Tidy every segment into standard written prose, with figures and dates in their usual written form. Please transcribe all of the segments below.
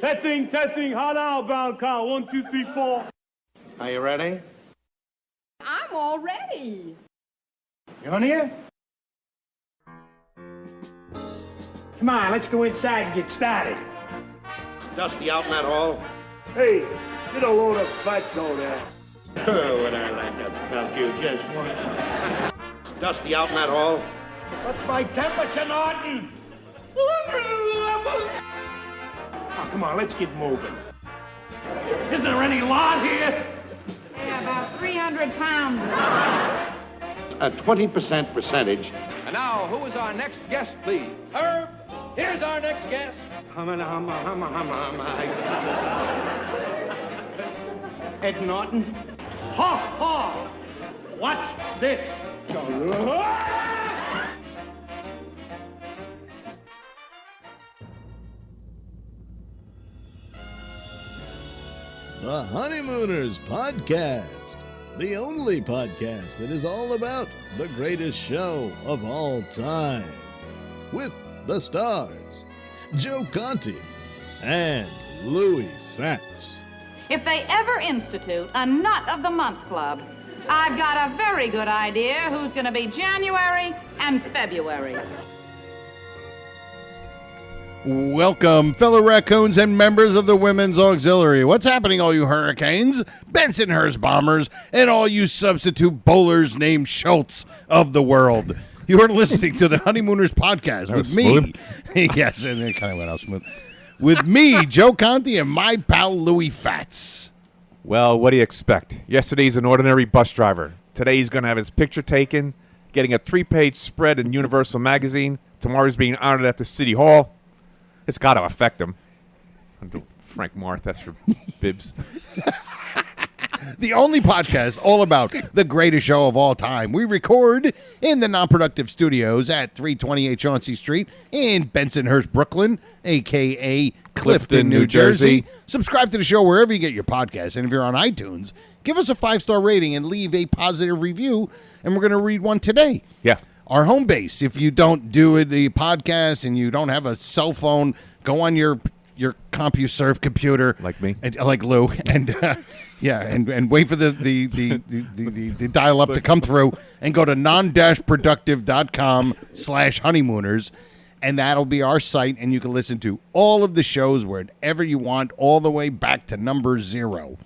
Testing. Hot outbound count. 1, 2, 3, 4. Are you ready? I'm all ready. You on here? Come on, let's go inside and get started. Dusty out in that hall? Hey, get a load of fatso there. Oh, would I like to melt you just once. Dusty out in that hall? What's my temperature, Norton? Oh, come on, let's get moving. Isn't there any lawn here? Yeah, about 300 pounds. A 20% percentage. And now, who is our next guest, please? Herb, here's our next guest. Ed Norton. Ha ha! Watch this. The Honeymooners Podcast, the only podcast that is all about the greatest show of all time. With the stars, Joe Conti and Louis Fatts. If they ever institute a Nut of the Month Club, I've got a very good idea who's going to be January and February. Welcome, fellow raccoons and members of the Women's Auxiliary. What's happening, all you hurricanes, Bensonhurst bombers, and all you substitute bowlers named Schultz of the world? You are listening to the Honeymooners Podcast with me. Yes, and it kind of went out smooth. With me, Joe Conti, and my pal Louis Fatts. Well, what do you expect? Yesterday's an ordinary bus driver. Today he's going to have his picture taken, getting a 3-page spread in Universal Magazine. Tomorrow's being honored at the City Hall. It's got to affect him. Frank Marth, that's for bibs. The only podcast all about the greatest show of all time. We record in the Non-Productive Studios at 328 Chauncey Street in Bensonhurst, Brooklyn, a.k.a. Clifton, New Jersey. Subscribe to the show wherever you get your podcasts. And if you're on iTunes, give us a 5-star rating and leave a positive review. And we're going to read one today. Yeah. Our home base. If you don't do the podcast and you don't have a cell phone, go on your CompuServe computer, Like me, like Lou, and and wait for the dial up to come through, and go to Non-Productive.com/honeymooners, and that'll be our site, and you can listen to all of the shows wherever you want, all the way back to number 0.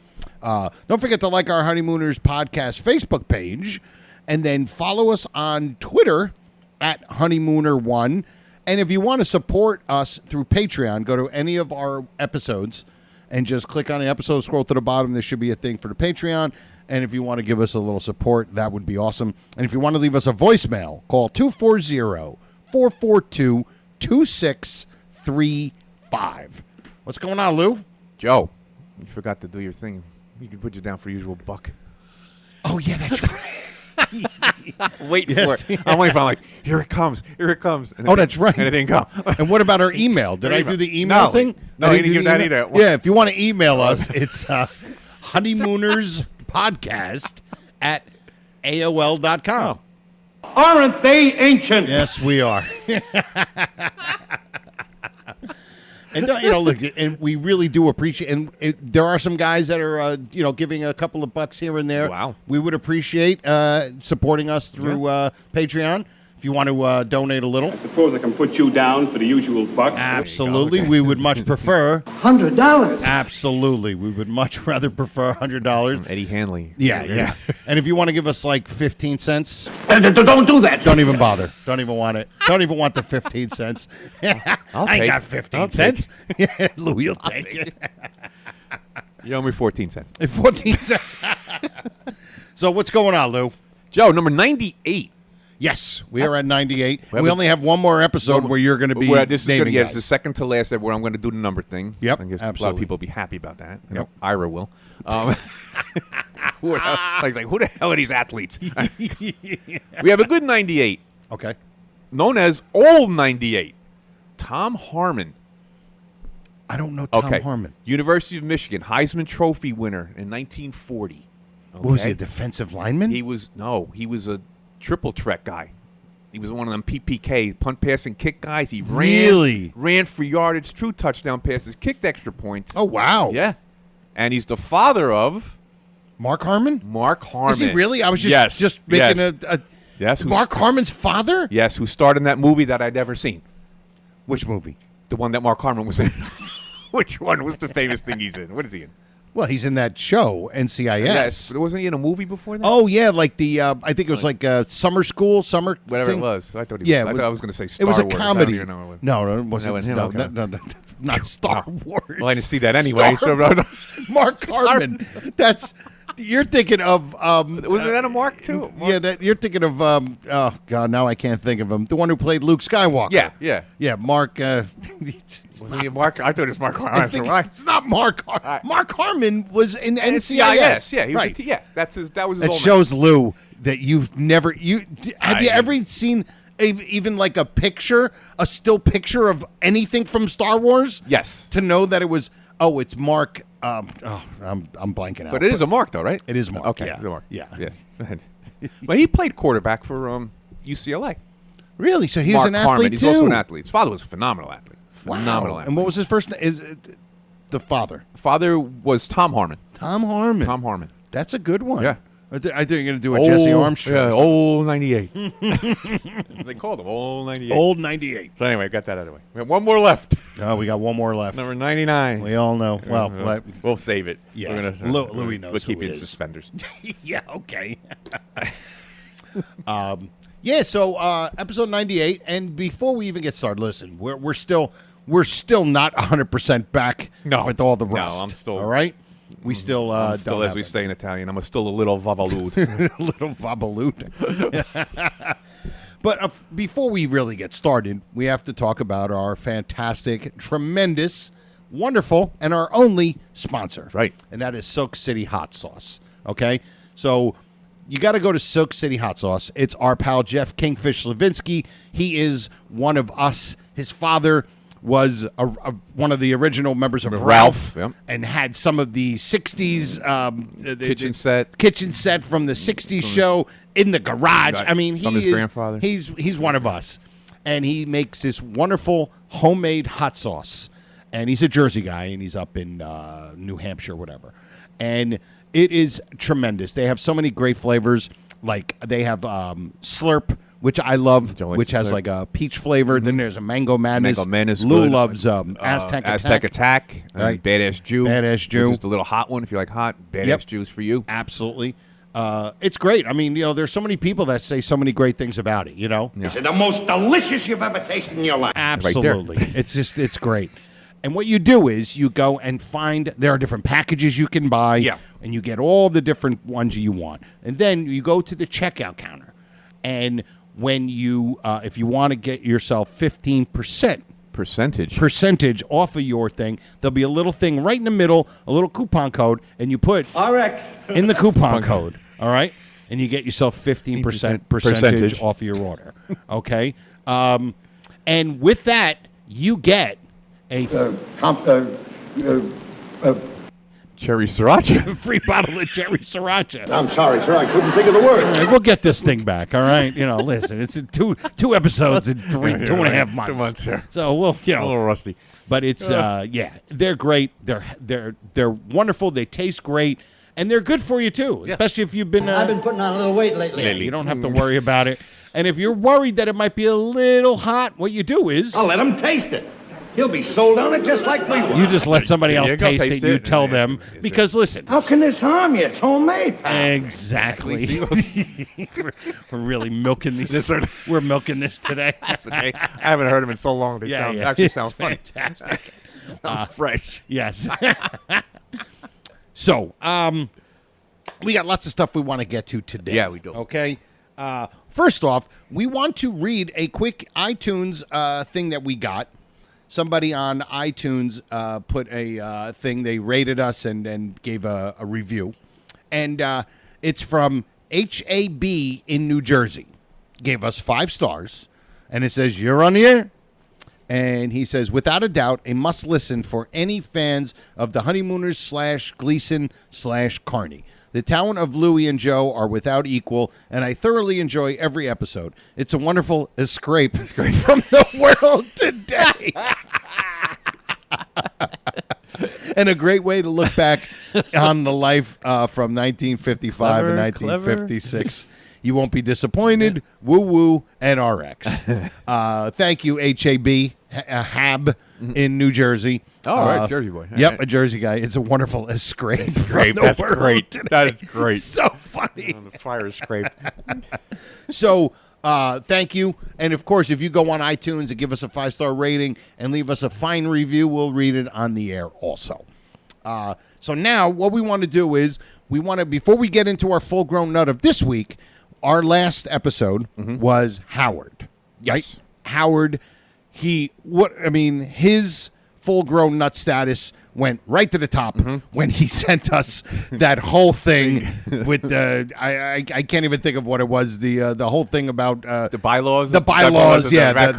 Don't forget to like our Honeymooners Podcast Facebook page. And then follow us on Twitter at Honeymooner1. And if you want to support us through Patreon, go to any of our episodes and just click on the episode, scroll to the bottom. There should be a thing for the Patreon. And if you want to give us a little support, that would be awesome. And if you want to leave us a voicemail, call 240-442-2635. What's going on, Lou? Joe, you forgot to do your thing. You can put you down for usual buck. Oh, yeah, that's right. Waiting for it. I'm waiting for it. I'm like, here it comes. And that's right. And it didn't come. And what about our email? Did I do the email thing? No, you didn't give that either. Yeah, if you want to email us, it's honeymoonerspodcast at AOL.com. Aren't they ancient? Yes, we are. And look, and we really do appreciate. And there are some guys that are, giving a couple of bucks here and there. Wow, we would appreciate supporting us through Patreon. If you want to donate a little, I suppose I can put you down for the usual buck. Absolutely, we would much prefer $100. Absolutely, we would much rather prefer $100. Eddie Hanley. Yeah. And if you want to give us like 15 cents, Don't do that. Don't even bother. Don't even want it. Don't even want the 15 cents. I ain't got 15 cents. Louis will take it. You owe me 14 cents. 14 cents. So what's going on, Lou? Joe, number 98. Yes, we are at 98. We only have one more episode where you're going to be naming guys. It's the second to last where I'm going to do the number thing. Yep, I guess absolutely. A lot of people will be happy about that. Yep. Ira will. Who the hell are these athletes? We have a good 98. Okay. Known as Old 98. Tom Harmon. I don't know Tom Harmon. University of Michigan, Heisman Trophy winner in 1940. What was he, a defensive lineman? He was a triple threat guy. He was one of them PPK, punt, pass, and kick guys. He ran for yardage, true touchdown passes, kicked extra points. Oh, wow. Yeah. And he's the father of Mark Harmon? Mark Harmon. Is he really? I was just making a Yes. Mark Harmon's father? Yes, who starred in that movie that I'd never seen. Which movie? The one that Mark Harmon was in. Which one was the famous thing he's in? What is he in? Well, he's in that show, NCIS. Yes, but wasn't he in a movie before that? Oh, yeah, like the, I think it was like summer school, whatever thing. it was. I thought he was. Yeah, I thought I was going to say Star It was a Wars. comedy. I don't even know. No, it wasn't. No, okay. No, not Star Wars. Well, I didn't see that anyway. Mark Harmon. You're thinking of. Wasn't that a Mark too? Yeah, you're thinking of. Oh God, now I can't think of him. The one who played Luke Skywalker. Yeah. Mark. Wasn't he Mark? I thought it was Mark Harmon. It's not Mark. Mark Harmon was in NCIS. NCIS. Yeah, right. That was his. It old shows Lou that you've never. Have you ever seen even like a still picture of anything from Star Wars? Yes. To know that it was. Oh, it's Mark. I'm blanking out. But it is a Mark, though, right? It is Mark. Okay, Yeah. it's a Mark. Yeah. But he played quarterback for UCLA. Really? So he's Mark an athlete Harmon. He's too. also an athlete. His father was a phenomenal athlete. Wow. Phenomenal athlete. And what was his first name? The father. Father was Tom Harmon. Tom Harmon. Tom Harmon. That's a good one. Yeah. I think you're going to do a Jesse Armstrong. Yeah, old 98. They called him old 98. Old 98. So anyway, got that out of the way. We have one more left. Oh, we got one more left. Number 99. We all know. Well, we'll save it. Yeah. We're gonna, Louis knows We'll keep who you it in is. suspenders. Yeah, okay. So episode 98, and before we even get started, listen, we're still not 100% back with all the rest. No, I'm still. All right? We still I'm still, don't as we have it. say in Italian, I'm still a little vavalude. Little vabaloot. But before we really get started, we have to talk about our fantastic, tremendous, wonderful, and our only sponsor. Right. And that is Silk City Hot Sauce. Okay? So you got to go to Silk City Hot Sauce. It's our pal Jeff Kingfish Levinsky. He is one of us. His father was one of the original members of Ralph, yep. and had some of the 60s kitchen set from the 60s show in the garage. I mean, from his grandfather. He's one of us, and he makes this wonderful homemade hot sauce. And he's a Jersey guy, and he's up in New Hampshire, whatever. And it is tremendous. They have so many great flavors. Like they have Slurp, which I love, which has like a peach flavor. Then there's a Mango Madness. Mango Madness. Lou good. Loves Aztec Attack. Right. Badass Jew. Badass Jew. Just a little hot one if you like hot. Badass Jews for you. Absolutely. It's great. I mean, there's so many people that say so many great things about it, It's the most delicious you've ever tasted in your life. Absolutely. It's great. And what you do is you go and find, there are different packages you can buy. Yeah. And you get all the different ones you want. And then you go to the checkout counter. And when you, if you want to get yourself 15% percentage off of your thing, there'll be a little thing right in the middle, a little coupon code, and you put RX in the coupon code, all right? And you get yourself 15% percentage off of your order, okay? And with that, you get a Cherry Sriracha. free bottle of cherry sriracha. I'm sorry, sir. I couldn't think of the words. All right, we'll get this thing back, all right? Listen, it's two episodes in 2.5 months. 2 months, yeah. So we'll, A little rusty. But it's they're great. They're wonderful. They taste great, and they're good for you too. Especially if you've been. I've been putting on a little weight lately. You don't have to worry about it. And if you're worried that it might be a little hot, what you do is I'll let him taste it. He'll be sold on it just like we were. you just let somebody else you go, taste it. taste You it. tell them because listen. How can this harm you? It's homemade. Exactly. We're really milking these. We're milking this today. That's okay. I haven't heard him in so long. They actually sound funny. Fantastic. Sounds fresh. Yes. So, we got lots of stuff we want to get to today. Yeah, we do. Okay. First off, we want to read a quick iTunes thing that we got. Somebody on iTunes put a thing. They rated us and gave a review. And it's from HAB in New Jersey. Gave us 5 stars. And it says, "You're on the air." And he says, "Without a doubt, a must-listen for any fans of the Honeymooners /Gleason/Carney. The talent of Louie and Joe are without equal, and I thoroughly enjoy every episode. It's a wonderful escape from the world today. And a great way to look back on the life from 1955 and 1956. You won't be disappointed. Woo Woo and RX. Thank you, Hab in New Jersey. All right, Jersey boy. Yep, a Jersey guy. It's a wonderful escape. That's great. That is great. So funny. The fire is scraped. So, thank you. And, of course, if you go on iTunes and give us a 5-star rating and leave us a fine review, we'll read it on the air also. So now what we want to do is before we get into our full-grown nut of this week, our last episode was Howard. Yes. Right? Howard, his full-grown nut status went right to the top when he sent us that whole thing with the I can't even think of what it was, the whole thing about the bylaws. The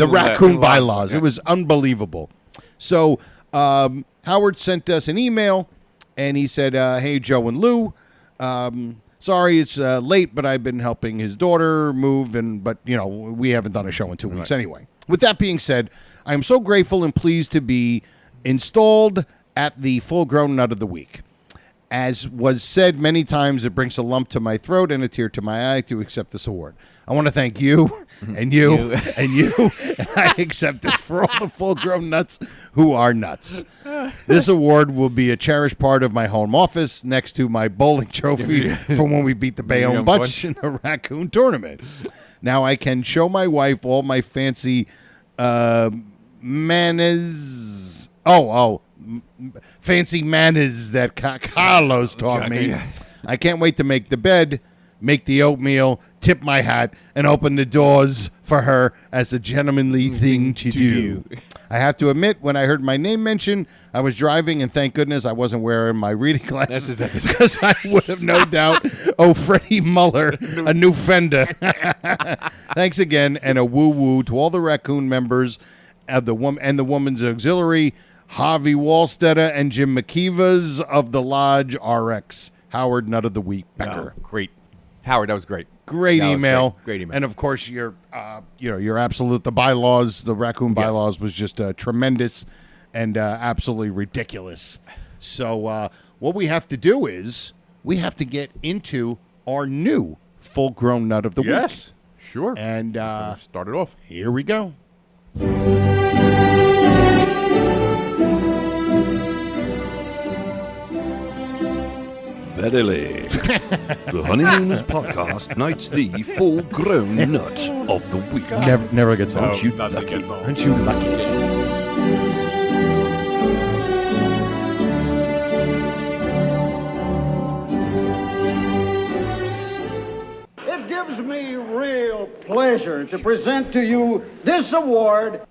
raccoon bylaws. Okay. It was unbelievable. So Howard sent us an email and he said, "Hey Joe and Lou, sorry it's late, but I've been helping his daughter move, but we haven't done a show in 2 weeks anyway. With that being said, I am so grateful and pleased to be installed at the full-grown nut of the week. As was said many times, it brings a lump to my throat and a tear to my eye to accept this award. I want to thank you and you and you, and I accept it for all the full-grown nuts who are nuts. This award will be a cherished part of my home office next to my bowling trophy from when we beat the Bayonne Butch in a raccoon tournament. Now I can show my wife all my fancy manners. Fancy manners that Carlos taught me. I can't wait to make the bed, make the oatmeal, tip my hat, and open the doors for her as a gentlemanly thing to do. I have to admit, when I heard my name mentioned, I was driving, and thank goodness I wasn't wearing my reading glasses because I would have no doubt Freddie Muller a new fender. Thanks again, and a woo-woo to all the raccoon members of the Woman's Auxiliary, Harvey Wallstetter and Jim McKeevers of the Lodge RX. Howard, Nut of the Week, Becker. Oh, great. Howard, that was great. Great email. Great email. And of course, your absolute, the bylaws, the raccoon bylaws was just tremendous and absolutely ridiculous. So what we have to do is we have to get into our new full-grown nut of the week. Yes, sure. And start it off. Here we go. Verily, the Honeymooners podcast knights the full-grown nut of the week. Never gets old. Aren't you nothing lucky? gets old. Aren't you lucky? It gives me real pleasure to present to you this award.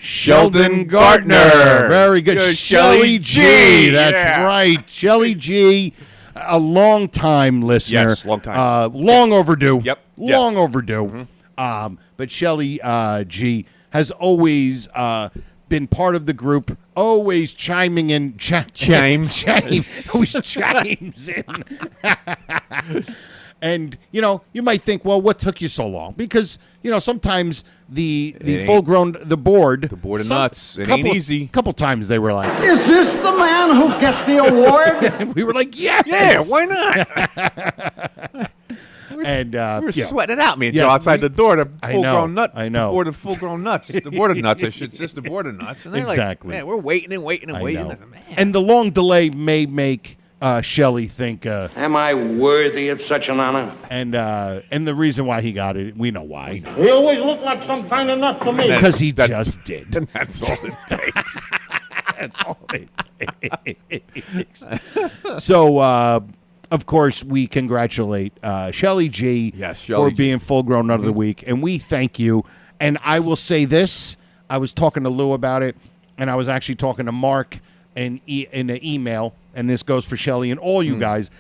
Sheldon Gardner. Very good. Good. Shelly G. That's Yeah. right. Shelly G, a long-time listener. Yes, long time. Long overdue. Yep. Long Yes. overdue. But Shelly G has always been part of the group, always chiming in. Chime. Always chimes in. And, you might think, well, what took you so long? Because, sometimes the full-grown, the board of nuts. It ain't easy. A couple times they were like, Is this the man who gets the award? we were like, yes. Yeah, why not? And we were yeah. sweating it out, me and Yeah, Joe, outside the door. The I full-grown know, nut. I know. The board of full-grown nuts. The board of nuts. I should just the board of nuts. And they're Exactly. like, man, we're waiting and waiting and I waiting. know. And, man. And the long delay may make Shelley think, Am I worthy of such an honor? and the reason why he got it, we know why. He always looked like some kind of nut to me. Because he just did. And that's all it takes. That's all it takes. So, of course, we congratulate Shelly G Yes, Shelley for G. being full-grown nut of the week, and we thank you. And I will say this. I was talking to Lou about it, and I was actually talking to Mark in an email, and this goes for Shelly and all you guys.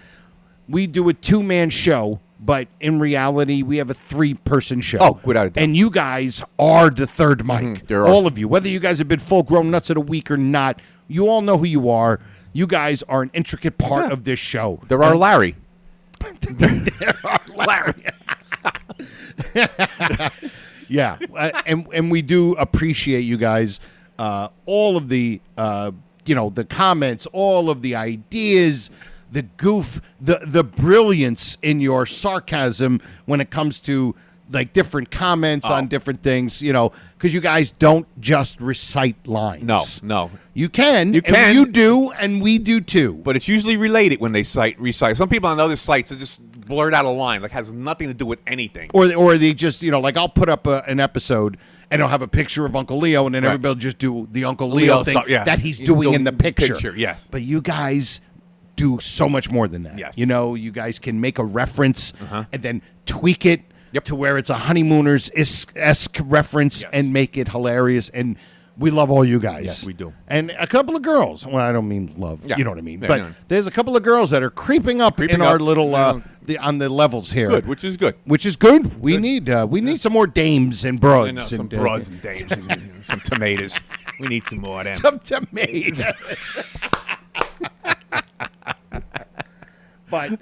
We do a two-man show but in reality, we have a 3-person show. Oh, without a doubt. And you guys are the third mic. There are. All of you. Whether you guys have been full-grown nuts of the week or not, you all know who you are. You guys are an intricate part of this show. There are Larry. There are Larry. Yeah, and we do appreciate you guys. All of the the comments, all of the ideas, the goof, the brilliance in your sarcasm when it comes to like different comments on different things, because you guys don't just recite lines. No. You can. You can. And you do, and we do too. But it's usually related when they recite. Some people on other sites just blurt out a line like has nothing to do with anything. Or they just, like I'll put up an episode and I'll have a picture of Uncle Leo and then everybody will just do the Uncle Leo thing that he's doing in the picture. Yes. But you guys do so much more than that. Yes. You guys can make a reference and then tweak it to where it's a Honeymooners-esque reference and make it hilarious. And we love all you guys. Yes, we do. And a couple of girls. Well, I don't mean love. Yeah. You know what I mean. Yeah, but no. there's a couple of girls that are creeping up in our little on the levels here. Good, which is good. Which is good. We need some more dames and broads. I know, some broads and dames, and some tomatoes. We need some more of them. Some tomatoes. But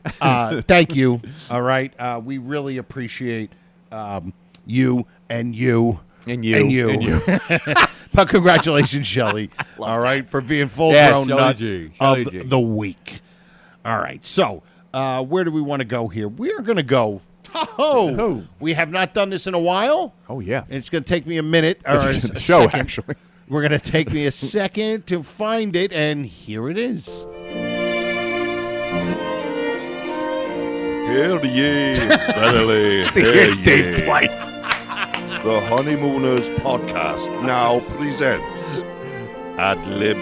thank you. All right. We really appreciate you and you. And you. But congratulations, Shelly. All right, for being full-grown nut of the week. All right, so where do we want to go here? We are going to go. We have not done this in a while. Oh, yeah. It's going to take me a minute. Or a show, second. actually. We're going to take me a second to find it, and here it is. Hear ye, verily, hear ye. Dave twice. The Honeymooners podcast now presents Ad Lib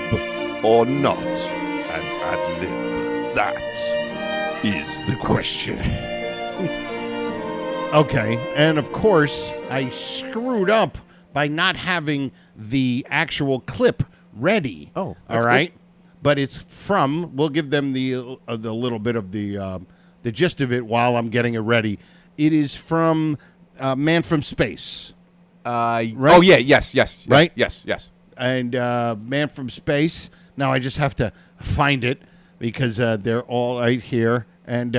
or Not an Ad Lib. That is the question. Okay, and of course, I screwed up by not having the actual clip ready. Oh, all right. Good. But it's from. We'll give them the little bit of the gist of it while I'm getting it ready. It is from Man from Space. Right? Oh yeah, yes, right, yes. And Man from Space. Now I just have to find it because they're all right here, and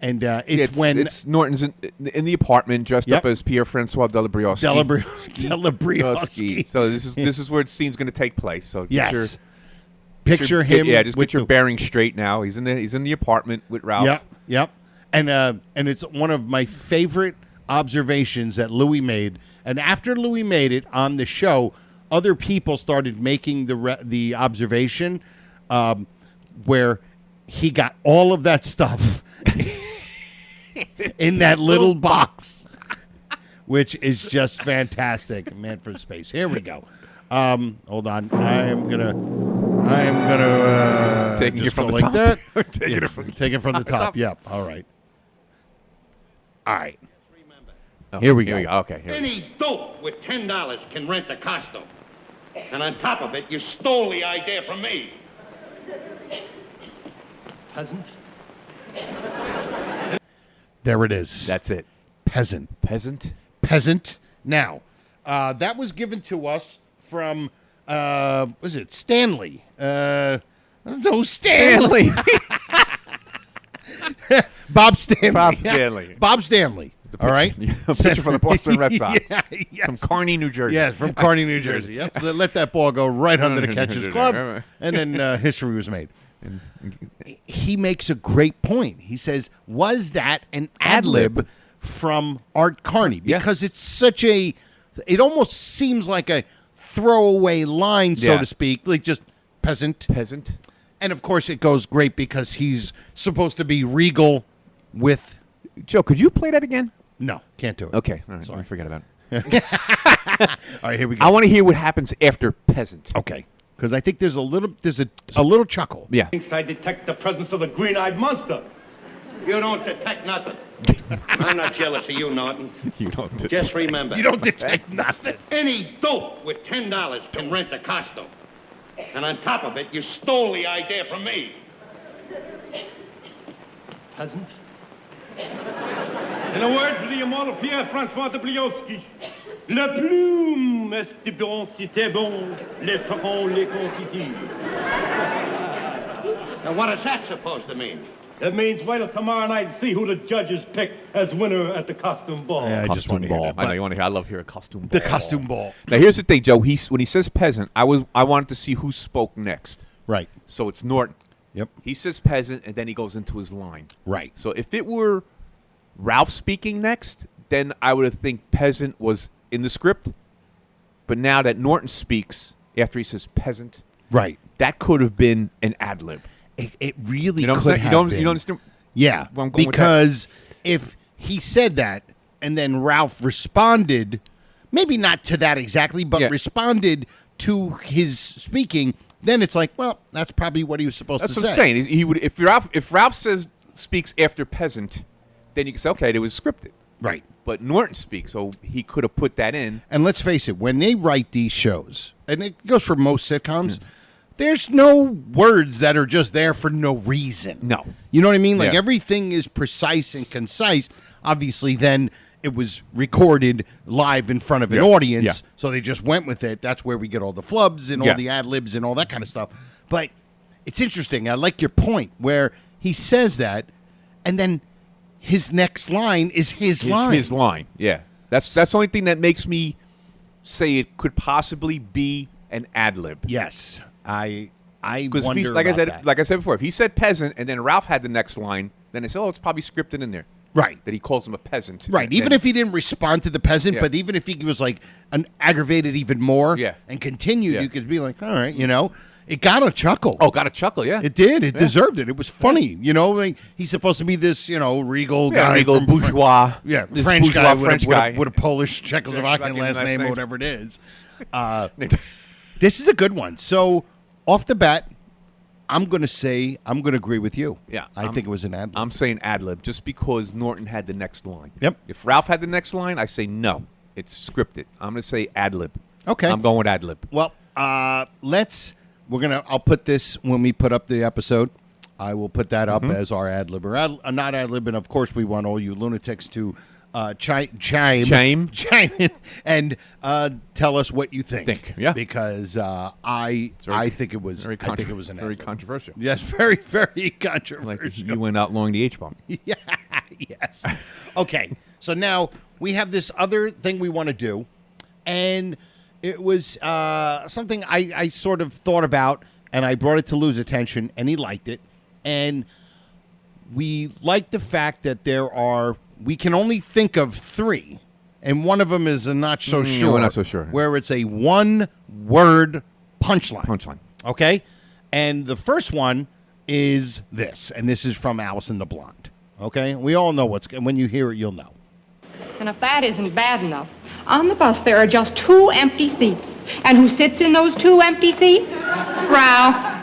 it's Norton's in the apartment dressed up as Pierre Francois Delabriowski. Delabriowski. So this is where the scene's going to take place. So picture him. Get your bearings straight now. He's in the apartment with Ralph. Yep. And it's one of my favorite observations that Louis made. And after Louis made it on the show, other people started making the observation where he got all of that stuff in that little box, which is just fantastic. Man from Space. Here we go. Hold on. I'm gonna taking it from the top. That. Take it from the top. Yep. All right. Oh, here we go. Okay. Any dope with $10 can rent a costume. And on top of it, you stole the idea from me. Peasant. There it is. That's it. Peasant. Now, that was given to us from, was it Stanley? No, Stanley. Bob Stanley. Bob Stanley. All right. Picture from the Boston Red Sox. Yes. From Kearney, New Jersey. Yes, from Kearney, New Jersey. Yep. Let that ball go right under the catcher's glove, and then history was made. He makes a great point. He says, was that an ad-lib from Art Carney? Because it's such a, it almost seems like a throwaway line, so to speak, like just peasant. And, of course, it goes great because he's supposed to be regal with... Joe, could you play that again? No, can't do it. Okay. All right. Sorry. Forget about it. All right, here we go. I want to hear what happens after peasant. Okay. Because I think there's a little chuckle. Yeah. Thinks I detect the presence of the green-eyed monster. You don't detect nothing. I'm not jealous of you, Norton. You don't detect. Just remember. You don't detect nothing. Any dope with $10 can rent a costume. And on top of it, you stole the idea from me. Peasant. In a word for the immortal Pierre-François de Bliowski, la plume est bon si t'es bon, les ferons les confitures. Now, what does that supposed to mean? That means wait till tomorrow night and see who the judges pick as winner at the costume ball. Yeah, I just Costume want to hear ball. that. I know you want to hear. I love hearing costume ball. The costume ball. Now here's the thing, Joe. When he says peasant, I wanted to see who spoke next. Right. So it's Norton. Yep. He says peasant, and then he goes into his line. Right. So if it were Ralph speaking next, then I would think peasant was in the script. But now that Norton speaks after he says peasant, Right. that could have been an ad lib. It really You know what I'm could saying? have been. You don't understand? Yeah, where I'm going with because if he said that and then Ralph responded, maybe not to that exactly, but Yeah. responded to his speaking, then it's like, well, that's probably what he was supposed That's to what say. I'm saying. He would if Ralph speaks after peasant, then you can say, okay, it was scripted. Right. But Norton speaks, so he could have put that in. And let's face it, when they write these shows, and it goes for most sitcoms, there's no words that are just there for no reason. No. You know what I mean? Like Yeah. everything is precise and concise. Obviously, then it was recorded live in front of an Yeah. audience, Yeah. so they just went with it. That's where we get all the flubs and all Yeah. the ad libs and all that kind of stuff. But it's interesting. I like your point where he says that, and then his next line is his line. His line. Yeah. That's the only thing that makes me say it could possibly be an ad lib. Yes, I Because wonder like I about said, that. like I said before, if he said peasant and then Ralph had the next line, then they said, oh, it's probably scripted in there. Right. That he calls him a peasant. Right. And Even then- if he didn't respond to the peasant, Yeah. but even if he was like aggravated even more Yeah. and continued, Yeah. you could be like, all right, it got a chuckle. Oh, got a chuckle, yeah. It did. It deserved it. It was funny. Like, he's supposed to be this, regal Yeah, guy. regal from bourgeois. Yeah, This French bourgeois guy, with, French a, with, guy. a, with a Polish Czechoslovakian Czechoslovakian last last name or name. whatever it is. This is a good one. So, off the bat, I'm going to agree with you. Yeah, I think it was an ad lib. I'm saying ad lib just because Norton had the next line. Yep. If Ralph had the next line, I say no. It's scripted. I'm going to say ad lib. Okay. I'm going with ad lib. Well, I'll put this when we put up the episode. I will put that up as our ad lib, or not ad lib, and of course we want all you lunatics to chime in and tell us what you think. Yeah. Because I think it was an very ad lib. controversial. Yes, very very Like controversial. you went out along the H bomb. Yeah. Yes. Okay. So now we have this other thing we want to do, and it was something I sort of thought about, and I brought it to Lou's attention, and he liked it. And we like the fact that we can only think of 3, and one of them is a not so sure. we're not so sure. Where it's a one-word punchline. Punchline. Okay? And the first one is this, and this is from Alice in the Blonde. Okay? We all know when you hear it, you'll know. And if that isn't bad enough, on the bus there are just 2 empty seats. And who sits in those 2 empty seats? Ralph.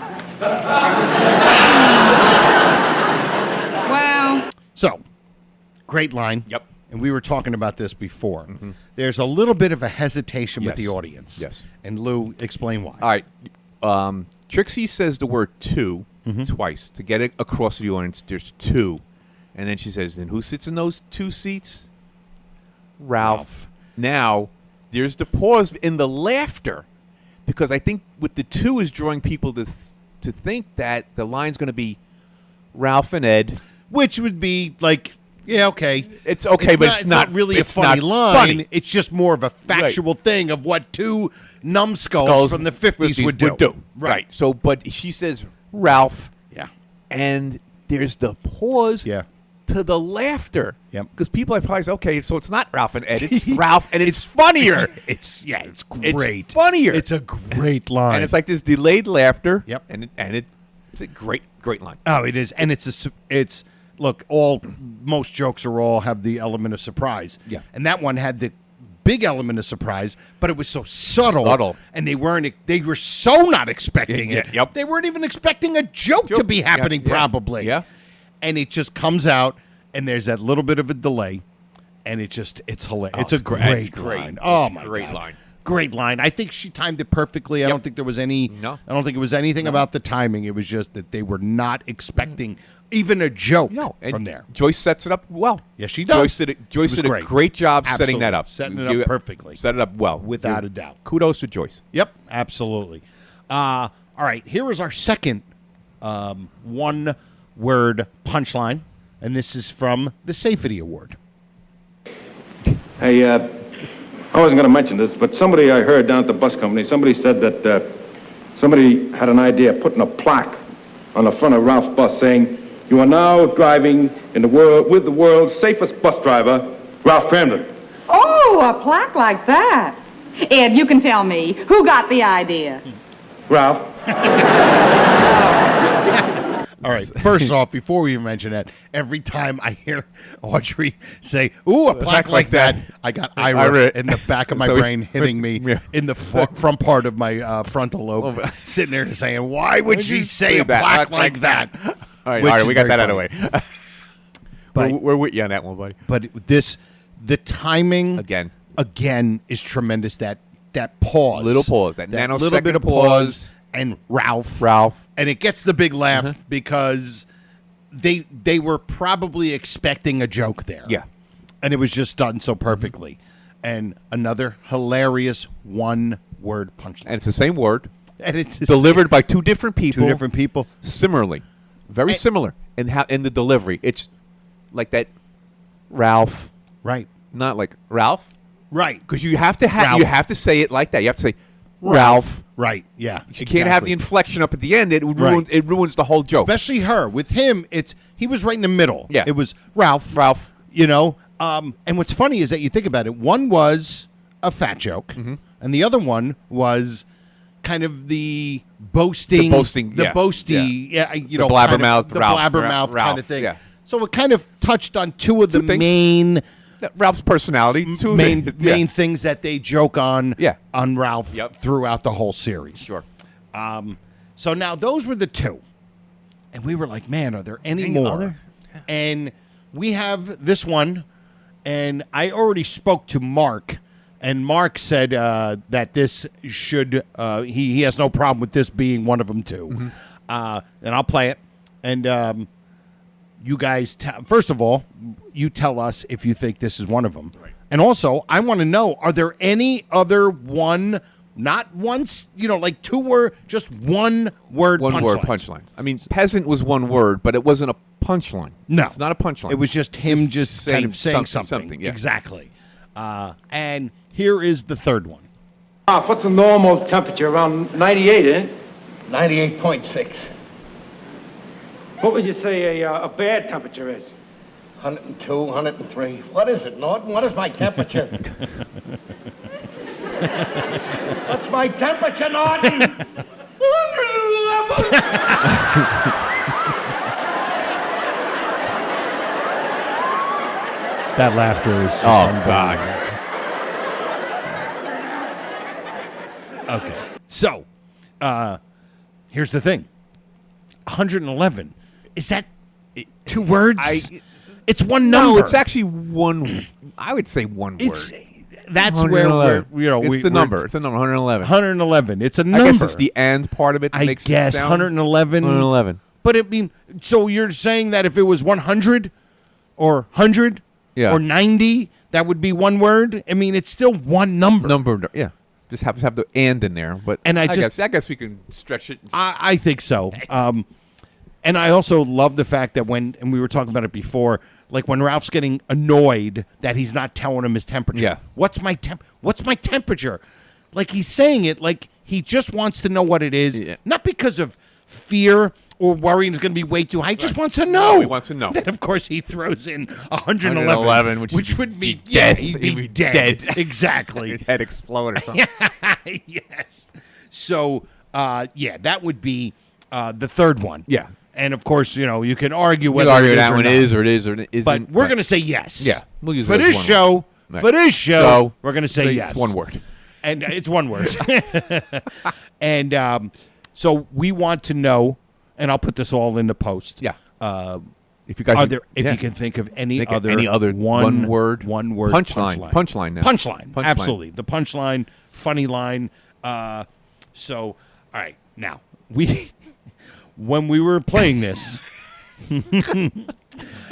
Well. So, great line. Yep. And we were talking about this before. There's a little bit of a hesitation with Yes. the audience. Yes. And Lou, explain why. All right. Trixie says the word two twice to get it across to the audience. There's 2. And then she says, and who sits in those 2 seats? Ralph. Now, there's the pause in the laughter because I think with the 2 is drawing people to think that the line's going to be Ralph and Ed. Which would be like, yeah, okay. It's okay, but it's not really it's a funny not line. funny. It's just more of a factual thing of what 2 numbskulls from the 50s would do. Right. So, but she says Ralph. Yeah. And there's the pause Yeah. to the laughter. Yep. Because people are probably say, okay, so it's not Ralph and Ed, it's Ralph, and it's funnier. It's great. It's funnier. It's a great line. And it's like this delayed laughter. Yep. And it's a great line. Oh, it is, and it's look. Most jokes have the element of surprise. Yeah. And that one had the big element of surprise, but it was so subtle, and they were so not expecting it. Yep. They weren't even expecting a joke to be happening. Yeah. Probably. Yeah. And it just comes out, and there's that little bit of a delay, and it's hilarious. Oh, it's a great great. line. Oh It's my great God. line. Great line. I think she timed it perfectly. I don't think there was any. No. I don't think it was anything about the timing. It was just that they were not expecting even a joke and from there. Joyce sets it up well. Yes, she does. Joyce did a great job setting that up. Setting it up perfectly. Set it up well. Without a doubt. Kudos to Joyce. Yep, absolutely. All right, here is our second one-word punchline, and this is from the Safety Award. Hey, I wasn't going to mention this, but somebody I heard down at the bus company, somebody said that somebody had an idea of putting a plaque on the front of Ralph's bus saying, "You are now driving in the world with the world's safest bus driver, Ralph Cramden." Oh, a plaque like that. Ed, you can tell me, who got the idea? Ralph. All right, first off, before we even mention that, every time I hear Audrey say, "Ooh, a plaque like that," I got Ira in the back of my brain hitting me in the front part of my frontal lobe, sitting there saying, "Why would she say a plaque like that?" All right, we got that out of the way. But we're with you on that one, buddy. But the timing again is tremendous. That pause, Little pause, that nanosecond little bit of pause, and Ralph, and it gets the big laugh because they were probably expecting a joke there. Yeah, and it was just done so perfectly. And another hilarious one-word punchline, and it's the same word, and it's delivered by two different people. Similarly, very similar in the delivery. It's like that, Ralph, right? Not like Ralph. Right, because you have to say it like that. You have to say Ralph. Right. Yeah. You can't have the inflection up at the end. It ruins the whole joke. Especially her. With him, he was right in the middle. Yeah. It was Ralph. You know. And what's funny is that you think about it. One was a fat joke, and the other one was kind of the boasting, blabbermouth, the blabbermouth kind of thing. Yeah. So it kind of touched on two of the main. Ralph's personality, main things that they joke on Ralph throughout the whole series. Sure. So now those were the two, and we were like, man, are there any more? Other? And we have this one, and I already spoke to Mark, and Mark said that this should he has no problem with this being one of them too. And I'll play it, and you guys, first of all, you tell us if you think this is one of them. Right. And also, I want to know, are there any other not once, like two word, just one word punchlines? I mean, peasant was one word, but it wasn't a punchline. No. It's not a punchline. It was just him just kind of saying something. Yeah. Exactly. And here is the third one. What's the normal temperature? Around 98, eh? 98.6. What would you say a bad temperature is? 102, 103. What is it, Norton? What is my temperature? What's my temperature, Norton? 111. That laughter is just God. Okay. So, here's the thing. 111. Is that two words? It's one number. No, it's actually one. I would say one word. That's where we're, it's the number. It's the number 111. 111. It's a number. I guess it's the and part of it. That I makes guess it sound 111. 111. But so you're saying that if it was 100 or 100 or 90, that would be one word? I mean, it's still one number. Yeah. Just happens to have the and in there, but I guess we can stretch it. I think so. And I also love the fact that and we were talking about it before, like when Ralph's getting annoyed that he's not telling him his temperature. Yeah. What's my temperature? Like he's saying it like he just wants to know what it is, not because of fear or worrying it's going to be way too high. He just wants to know. He wants to know. Then, of course, he throws in 111, which would be dead. He'd be dead. Exactly. His head explode or something. Yes. So, that would be the third one. Yeah. And, of course, you can argue whether that one is or it is or it isn't. But we're going to say yes. Yeah. We'll use For this show, we're going to say yes. It's one word. And it's one word. And so we want to know, and I'll put this all in the post. Yeah. If you guys you can think of any other one word punchline now. Punchline. Punchline. Absolutely. The punchline, funny line. So, all right. Now, when we were playing this,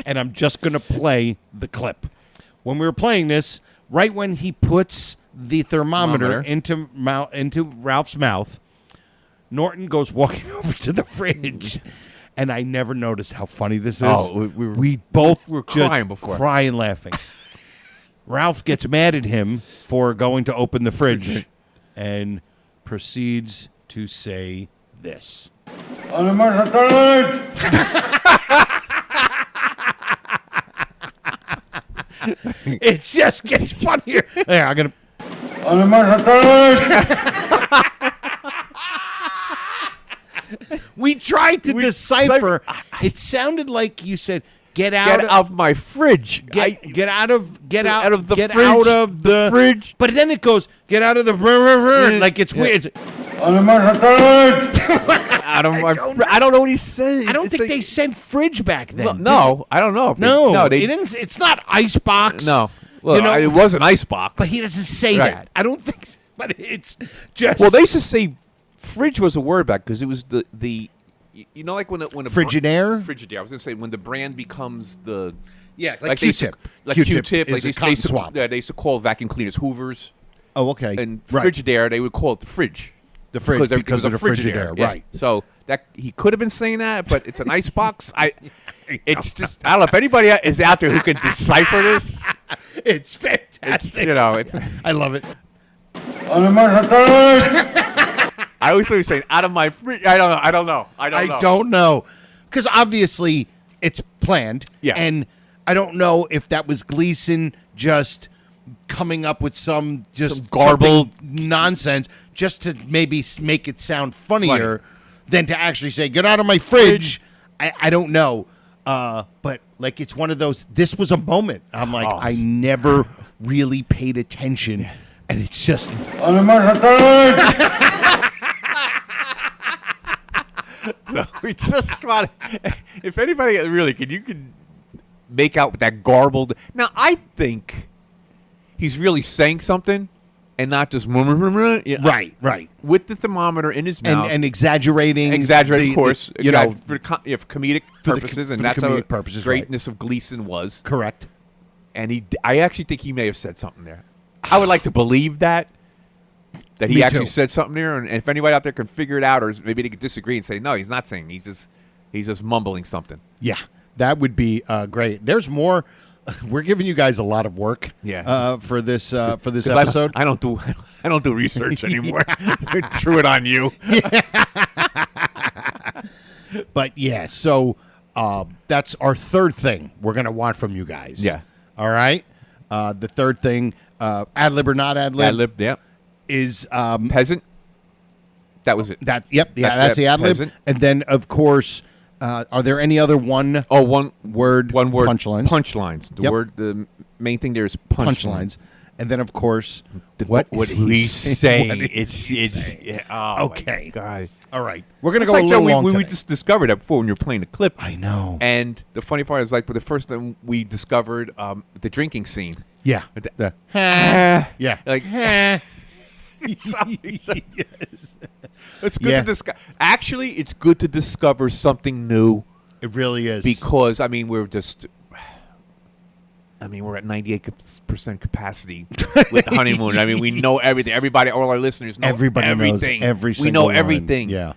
And I'm just going to play the clip. When we were playing this, right when he puts the thermometer into Ralph's mouth, Norton goes walking over to the fridge. And I never noticed how funny this is. Oh, we both were crying before. Crying laughing. Ralph gets mad at him for going to open the fridge and proceeds to say this. It just gets funnier. Yeah, I'm gonna. We tried to decipher. It sounded like you said, "Get out of my fridge. Get out of the fridge." But then it goes, "Get out of the like it's weird." Out of my I don't know what he said. I don't think they said fridge back then. No, I don't know. No, they didn't. It's not icebox. No, well, it was an icebox, but he doesn't say that. I don't think. But it's just. Well, they used to say fridge was a word back because it was the you know, like when a Frigidaire. Frigidaire. I was gonna say when the brand becomes the like Q-tip. Like Q-tip. Like they used to call vacuum cleaners Hoovers. Oh, okay. And Frigidaire, they would call it the fridge. The fridge because of the Frigidaire, yeah. right? So that he could have been saying that, but it's an icebox. It's just I don't know if anybody is out there who can decipher this. It's fantastic. I love it. I always thought he was saying out of my fridge. I don't know. Because obviously it's planned. Yeah. And I don't know if that was Gleason just coming up with some garbled nonsense just to maybe make it sound funnier than to actually say, "Get out of my fridge." I don't know. But like it's one of those, this was a moment. I'm like, I never really paid attention. And it's just... So we just want if anybody really you can make out with that garbled. Now I think he's really saying something and not just right with the thermometer in his mouth and exaggerating, of course, for comedic purposes, and that's how greatness of Gleason was correct. And I actually think he may have said something there. I would like to believe that he actually said something there, and if anybody out there can figure it out, or maybe they could disagree and say, no, he's not saying. He's just mumbling something. Yeah, that would be great. There's more. We're giving you guys a lot of work. For this episode. I don't do research anymore. I threw it on you. But yeah, so that's our third thing we're gonna want from you guys. Yeah. All right. The third thing, ad lib or not ad lib. Ad lib. Yeah. Is peasant. That was it. That's the ad lib. And then of course, are there any other one word punchlines? Punchlines. The main thing there is punchlines. And then of course, what he's saying. Okay. My God. All right. We're gonna go a little long. We just discovered that before when you were playing the clip. I know. And the funny part is the first time we discovered the drinking scene. Yeah. Yeah. Like. Yes. It's good to discover. Actually, it's good to discover something new. It really is, because we're at 98% capacity with the honeymoon. We know everything. Everybody, all our listeners know everything. Knows every single we know one. everything. Yeah,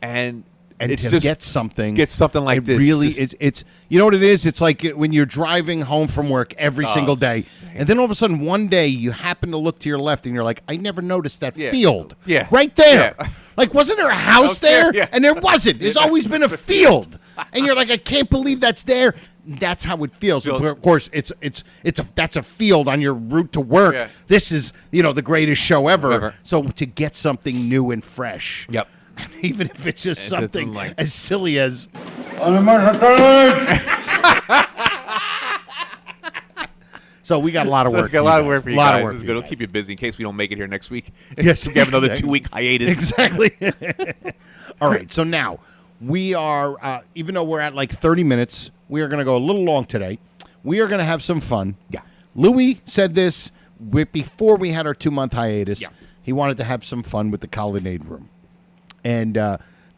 and it's to just get something like this. Really, it's you know what it is. It's like when you're driving home from work every single day, and then all of a sudden one day you happen to look to your left and you're like, I never noticed that field. Yeah, right there. Yeah. Like, wasn't there a house there? Yeah. And there wasn't. There's always been a field, and you're like, I can't believe that's there. That's how it feels. So, of course, that's a field on your route to work. Yeah. This is the greatest show ever. So to get something new and fresh. Yep. Even if it's just something as silly as So we got a lot of work. A lot of work for you guys. It's good. It'll keep you busy in case we don't make it here next week. Yes, we have another 2-week hiatus. Exactly. All right. So now we are, even though we're at like 30 minutes, we are going to go a little long today. We are going to have some fun. Yeah. Louis said this before we had our 2-month hiatus. Yeah. He wanted to have some fun with the Colonnade Room. And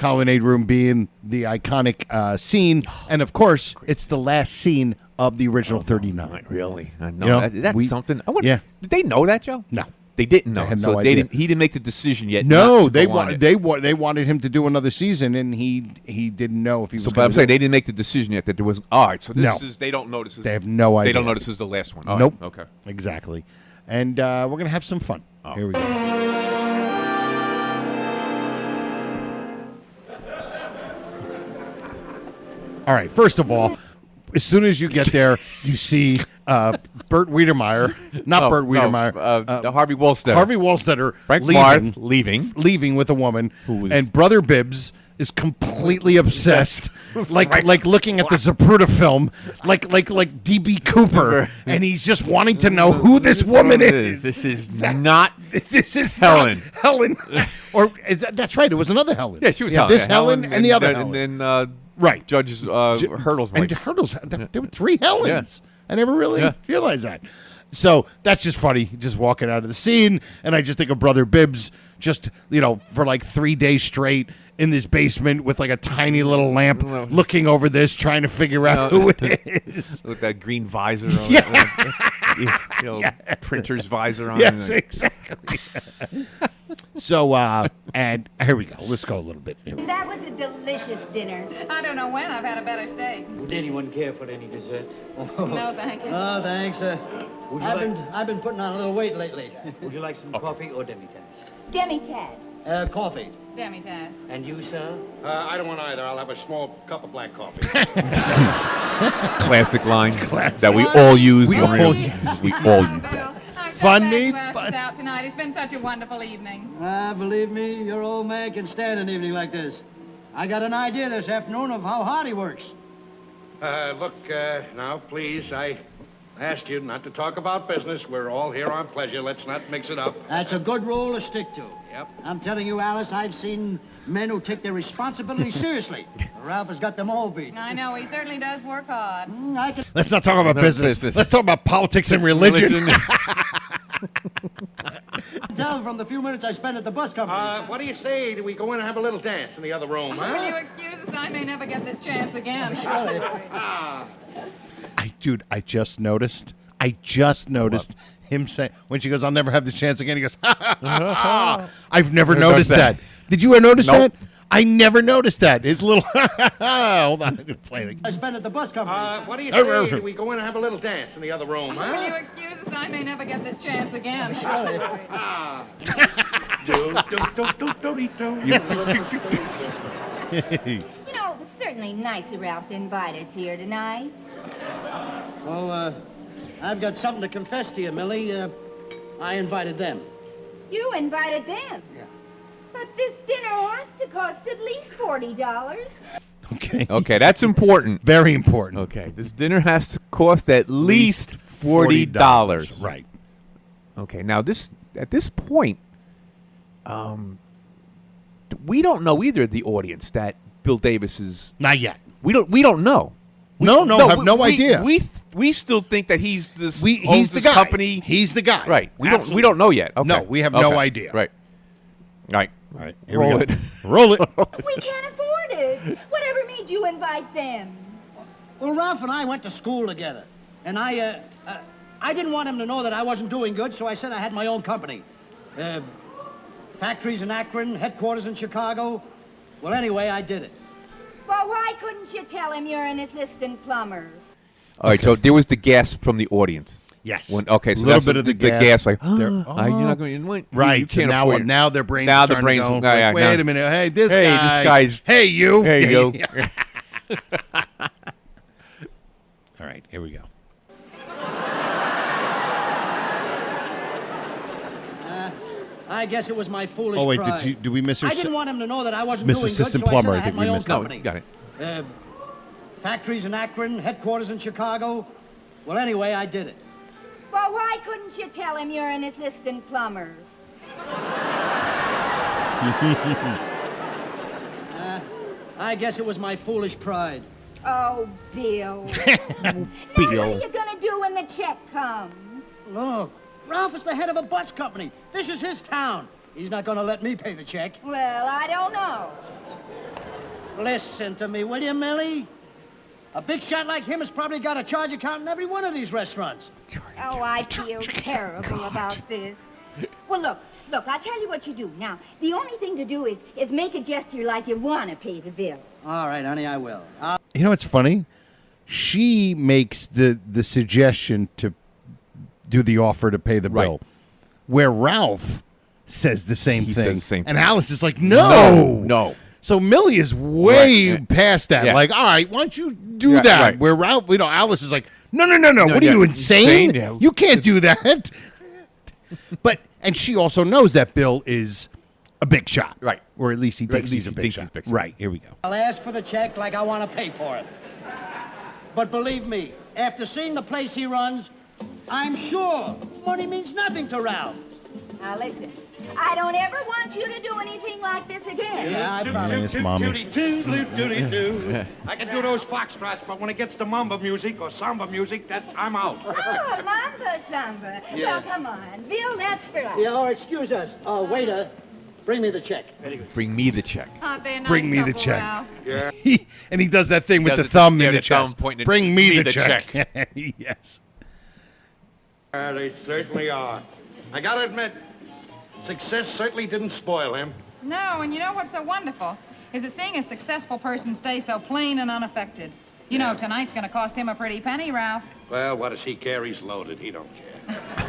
colonnade room being the iconic scene. And, of course, it's the last scene of the original 39. Really? I know. That's something. Yeah. Did they know that, Joe? No. They didn't know. They had no idea. He didn't make the decision yet. No, not to go on it. they wanted him to do another season, and he didn't know if he was. But I'm saying they didn't make the decision yet that there was. All right, so this No. is they don't know this is. They have no idea. They don't know this is the last one. All Nope. right, okay. Exactly. And we're going to have some fun. Here we go. All right, first of all, as soon as you get there, you see Bert Wiedemeyer, Bert Wiedemeyer, Harvey Wallstetter. Harvey Wallstetter Frank leaving Barth with a woman, was- and Brother Bibbs is completely obsessed, like looking at the Zapruder film, like DB Cooper, and he's just wanting to know who this woman is. This is not. This is Helen. not Helen, or that's right. It was another Helen. Yeah, she was yeah, Helen. This Helen and the other Helen. And then right, Judge's Hurdle's wife. And Hurdle's. There were 3 Helens. I never really realized that. So that's just funny, just walking out of the scene, and I just think of Brother Bibbs just, for like 3 days straight in this basement with like a tiny little lamp looking over this, trying to figure out who it is. With that green visor on printer's visor on. Yes, exactly. So, and here we go. Let's go a little bit. That was a delicious dinner. I don't know when I've had a better steak. Would anyone care for any dessert? No, thank you. Oh, thanks. I've been putting on a little weight lately. Would you like some coffee or demi-tasse? Demi-tasse. Coffee. Demi-tasse. And you, sir? I don't want either. I'll have a small cup of black coffee. Classic line that we all use. We all use that. Funny. Out tonight. It's been such a wonderful evening. Believe me, your old man can stand an evening like this. I got an idea this afternoon of how hard he works. Look, now, please, I asked you not to talk about business. We're all here on pleasure. Let's not mix it up. That's a good rule to stick to. Yep. I'm telling you, Alice, I've seen men who take their responsibility seriously. Ralph has got them all beat. I know, he certainly does work hard. I can Let's not talk about business. Let's talk about politics and religion. tell from the few minutes I spent at the bus company. What do you say? Do we go in and have a little dance in the other room, huh? Will you excuse us? I may never get this chance again. I just noticed him say, when she goes, I'll never have the chance again, he goes, ha, ha, ha, ha. I've never noticed that. Did you ever notice that? I never noticed that. It's a little, hold on, I'm going to play it again. I spent at the bus company. What do you say? Do we go in and have a little dance in the other room, huh? Will you excuse us? I may never get this chance again. You know, it was certainly nice of Ralph to invite us here tonight. Well, I've got something to confess to you, Millie. I invited them. You invited them? Yeah. But this dinner has to cost at least $40. Okay, that's important. Very important. Okay, this dinner has to cost at least $40. Right. Okay, now at this point, we don't know either, the audience, that Bill Davis is. Not yet. We don't know. Have no idea. We still think that he's this. He's the guy. Company. He's the guy. Right. We don't know yet. Okay. No, we have no idea. Right. All right. Here Roll we it. go. Roll it. We can't afford it. Whatever made you invite them? Well, Ralph and I went to school together, and I didn't want him to know that I wasn't doing good, so I said I had my own company. Factories in Akron, headquarters in Chicago. Well, anyway, I did it. Well, why couldn't you tell him you're an assistant plumber? All right. So there was the gasp from the audience. Yes. Okay. So a little that's bit of the gas. Like, They're- you're not going. Right. You can't now, afford it. now their brains. Now are the starting brains. To go, Yeah, wait now- a minute. Hey, this Hey, guy. this guy's. Hey, you. Hey, you. All right. Here we go. I guess it was my foolish Oh wait, pride. did we miss her? I didn't want him to know that I wasn't Miss doing Assistant good, so Plumber, I I said I think had we my own missed No, company. got it. Factories in Akron, headquarters in Chicago. Well, anyway, I did it. Well, why couldn't you tell him you're an assistant plumber? I guess it was my foolish pride. Oh, Bill. Now what are you going to do when the check comes? Look, Ralph is the head of a bus company. This is his town. He's not going to let me pay the check. Well, I don't know. Listen to me, will you, Millie? A big shot like him has probably got a charge account in every one of these restaurants. Oh, I feel terrible about this. Well, look, I'll tell you what you do. Now, the only thing to do is make a gesture like you want to pay the bill. All right, honey, I will. You know what's funny? She makes the suggestion to do the offer to pay the bill, where Ralph says the same thing. Says the same and thing. Alice is like, no. So Millie is way past that. Yeah. Like, all right, why don't you do that? Right. Where Ralph, Alice is like, no. What are you, insane? Yeah. You can't do that. And she also knows that Bill is a big shot. Right. Or at least he thinks he's a big shot. Right, here we go. I'll ask for the check like I want to pay for it. But believe me, after seeing the place he runs, I'm sure money means nothing to Ralph. Now, listen, I don't ever want you to do anything like this again. Yeah, I promise. Yes, Mommy. I can do those foxtrots, but when it gets to mambo music or samba music, I'm out. Oh, Mamba Samba. Yeah. Well, come on. Bill, that's for us. Yeah, excuse us. Waiter, bring me the check. Bring me the check. Aren't they a nice Bring me the couple, check. Ralph? Yeah. And he does that thing with Does the it- thumb yeah, in the the thumb chest. pointing at Bring me the check. check. Yes. They certainly are. I gotta admit, success certainly didn't spoil him. No, and you know what's so wonderful is that seeing a successful person stay so plain and unaffected. You know, tonight's going to cost him a pretty penny, Ralph. Well, what does he care? He's loaded. He don't care.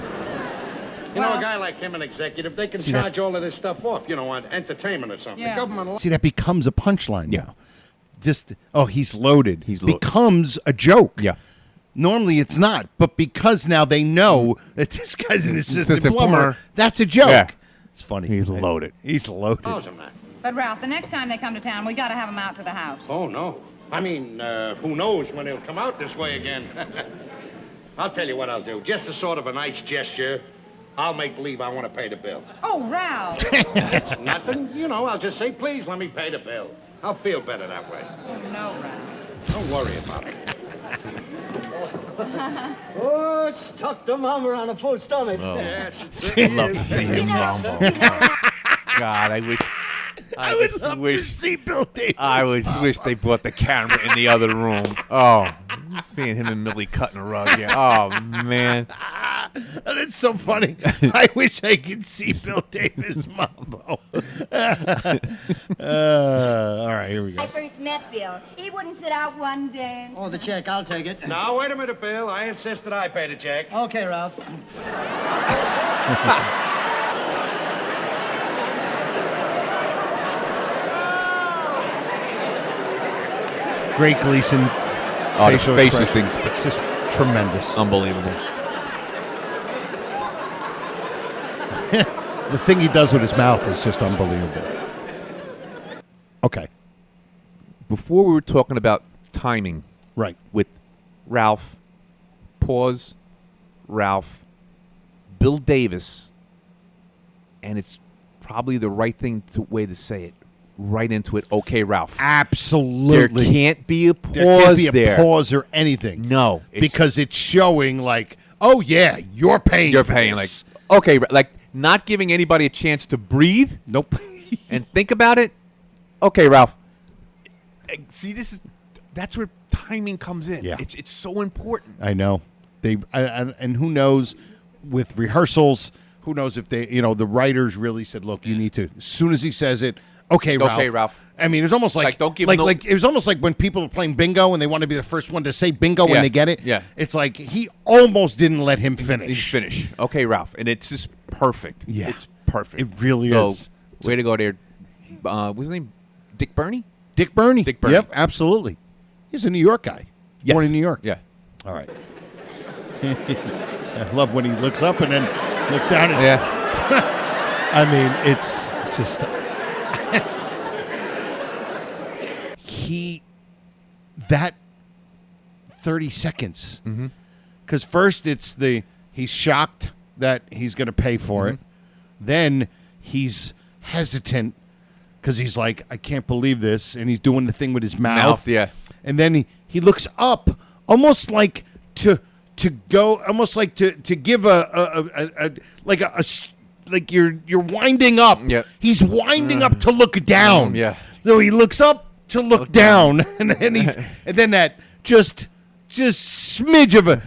You know, Well- a guy like him, an executive, they can See that- charge all of this stuff off, on entertainment or something. Yeah. The government... See, that becomes a punchline now. Just, he's loaded. He's loaded. Becomes a joke. Yeah. Normally it's not, but because now they know that this guy's an assistant Assistant plumber, plumber. that's a joke. Yeah. It's funny. He's loaded. He's loaded. How's him, man? But, Ralph, the next time they come to town, we got to have them out to the house. Oh, no. I mean, who knows when he'll come out this way again. I'll tell you what I'll do. Just as sort of a nice gesture, I'll make believe I want to pay the bill. Oh, Ralph. It's nothing. I'll just say, please let me pay the bill. I'll feel better that way. Oh, no, Ralph. Don't worry about it. Oh, stuck the mama on a full stomach. Yes. I'd love to see him rumble. God, I wish see Bill Davis. I wish they brought the camera in the other room. Oh, seeing him and Millie cutting a rug. Yeah. Oh man. And it's so funny. I wish I could see Bill Davis mambo. All right, here we I go. first met Bill. He wouldn't sit out one day. Oh, the check, I'll take it. Now, wait a minute, Bill. I insist that I pay the check. Okay, Ralph. Great Gleason. Oh, the facial facial expression. things. It's just tremendous. Unbelievable. The thing he does with his mouth is just unbelievable. Okay. Before we were talking about timing Right. with Ralph, pause, Ralph, Bill Davis, and it's probably the right way to say it. Right into it. Okay, Ralph. Absolutely. There can't be a pause There can't be a there. pause or anything. No. Because it's showing like, oh, yeah, you're paying You're for paying this. like, okay, like not giving anybody a chance to breathe Nope. and think about it. Okay, Ralph. See, that's where timing comes in. Yeah. It's so important. I know. And who knows with rehearsals, who knows if they, the writers really said, look, you need to, as soon as he says it, okay, Ralph. Okay, Ralph. I mean, it was almost like don't give like, him it was almost like when people are playing bingo and they want to be the first one to say bingo when Yeah, they get it. yeah. It's like he almost didn't let him finish. Finish. Okay, Ralph. And it's just perfect. Yeah. It's perfect. It really So, is. Way to go there. What's his name? Dick Burney? Dick Burney. Dick Burney. Yep, absolutely. He's a New York guy. Yes. Born in New York. Yeah. All right. I love when he looks up and then looks down. And, Yeah. I mean, it's just that 30 seconds. Because first it's he's shocked that he's going to pay for it. Then he's hesitant because he's like, I can't believe this. And he's doing the thing with his mouth. Yeah. And then he looks up almost like to go, almost like to give like you're winding up. Yeah. He's winding up to look down. Yeah. So he looks up to look down, and then that just smidge of a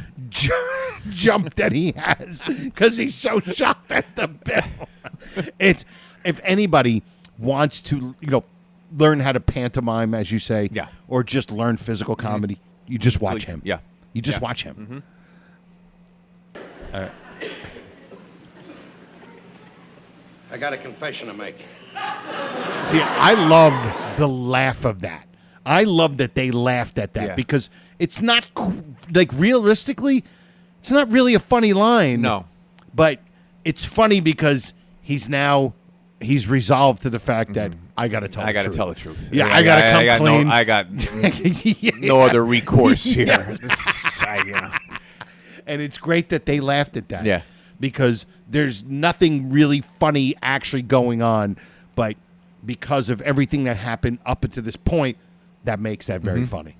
jump that he has because he's so shocked at the bill. It's if anybody wants to, learn how to pantomime, as you say, or just learn physical comedy, you just watch him. Yeah, you just watch him. I got a confession to make. See, I love the laugh of that. I love that they laughed at that because it's not realistically, it's not really a funny line. No, but it's funny because he's resolved to the fact that I got to tell. I got to tell the truth. Yeah, I got to come clean. I got no other recourse here. And it's great that they laughed at that. Yeah, because there's nothing really funny actually going on, but because of everything that happened up until this point, that makes that very funny.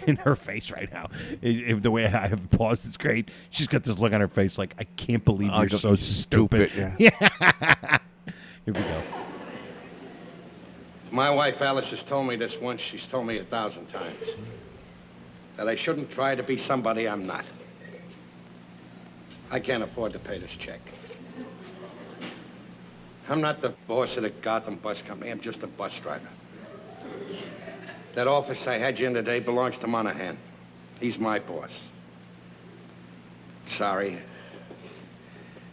In her face right now, if the way I have paused, it's great. She's got this look on her face like, I can't believe you're so stupid. Yeah. Here we go. My wife Alice has told me this once. She's told me 1,000 times that I shouldn't try to be somebody I'm not. I can't afford to pay this check. I'm not the boss of the Gotham Bus Company. I'm just a bus driver. That office I had you in today belongs to Monahan. He's my boss. Sorry.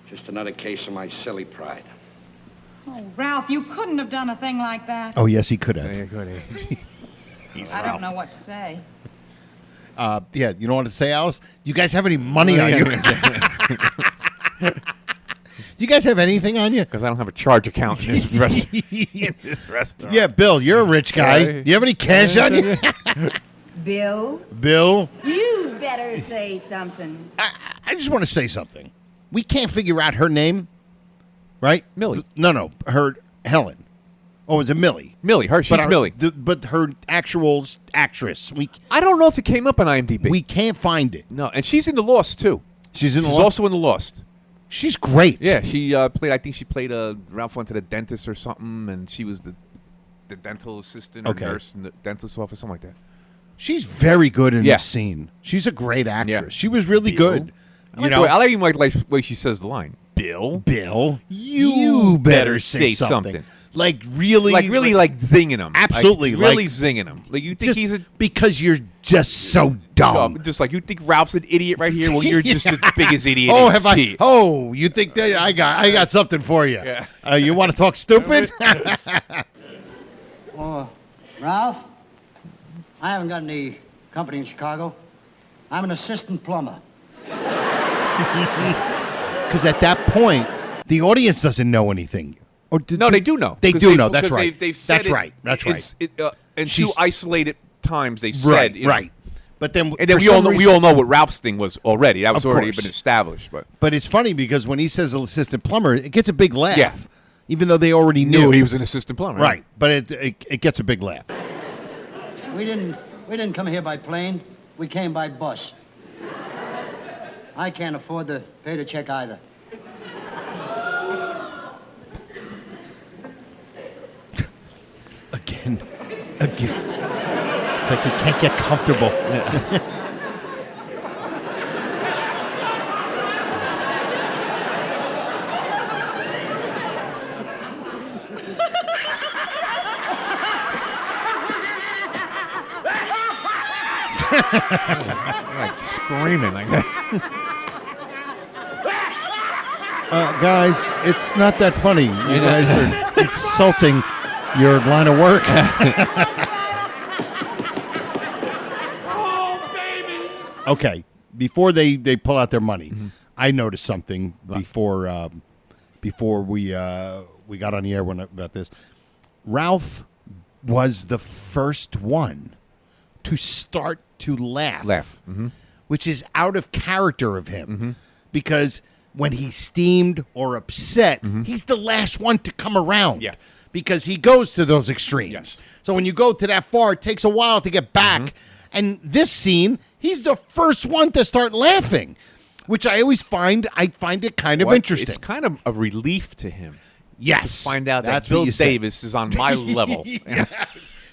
Just another case of my silly pride. Oh, Ralph, you couldn't have done a thing like that. Oh, yes, he could have. Yeah, could have. I don't know what to say. Yeah, you know what to say, Alice? You guys have any money on you? Do you guys have anything on you? Because I don't have a charge account in this restaurant. Yeah, Bill, you're a rich guy. Do you have any cash on you? Bill? Bill? You better say something. I just want to say something. We can't figure out her name, right? Millie. No, her Helen. Oh, it's a Millie. Millie, she's Millie. But her actual actress. I don't know if it came up on IMDb. We can't find it. No, and she's in The Lost, too. She's also in The Lost. She's great. Yeah, she played Ralph went to the dentist or something, and she was the dental assistant or nurse in the dentist's office, something like that. She's very good in this scene. She's a great actress. Yeah. She was really good. I like the way she says the line. Bill, you better say something. Like really zinging him. Absolutely. Really zinging him. Like you think he's because you're just so dumb. Just like you think Ralph's an idiot right here. Well, you're just the biggest idiot. You think that I got something for you. Yeah. You want to talk stupid? Ralph, I haven't got any company in Chicago. I'm an assistant plumber. Because at that point, the audience doesn't know anything. No, they do know. They do know. That's right. They've said That's right. That's right. And two isolated times they said. Right. But then we all know what Ralph's thing was already. That was already been established. But it's funny because when he says assistant plumber, it gets a big laugh. Yeah. Even though they already knew he was an assistant plumber. Right. But it gets a big laugh. We didn't come here by plane. We came by bus. I can't afford to pay the check either. Again. It's like he can't get comfortable. Yeah. Like screaming like that. Guys, it's not that funny. You guys are insulting your line of work. Oh, baby! Okay, before they pull out their money, I noticed something before we got on the air about this. Ralph was the first one to start to laugh. Which is out of character of him, because when he's steamed or upset, he's the last one to come around. Yeah. Because he goes to those extremes. Yes. So when you go to that far, it takes a while to get back. And this scene, he's the first one to start laughing, which I always find it kind of interesting. It's kind of a relief to him. Yes. To find out that Bill Davis is on my level.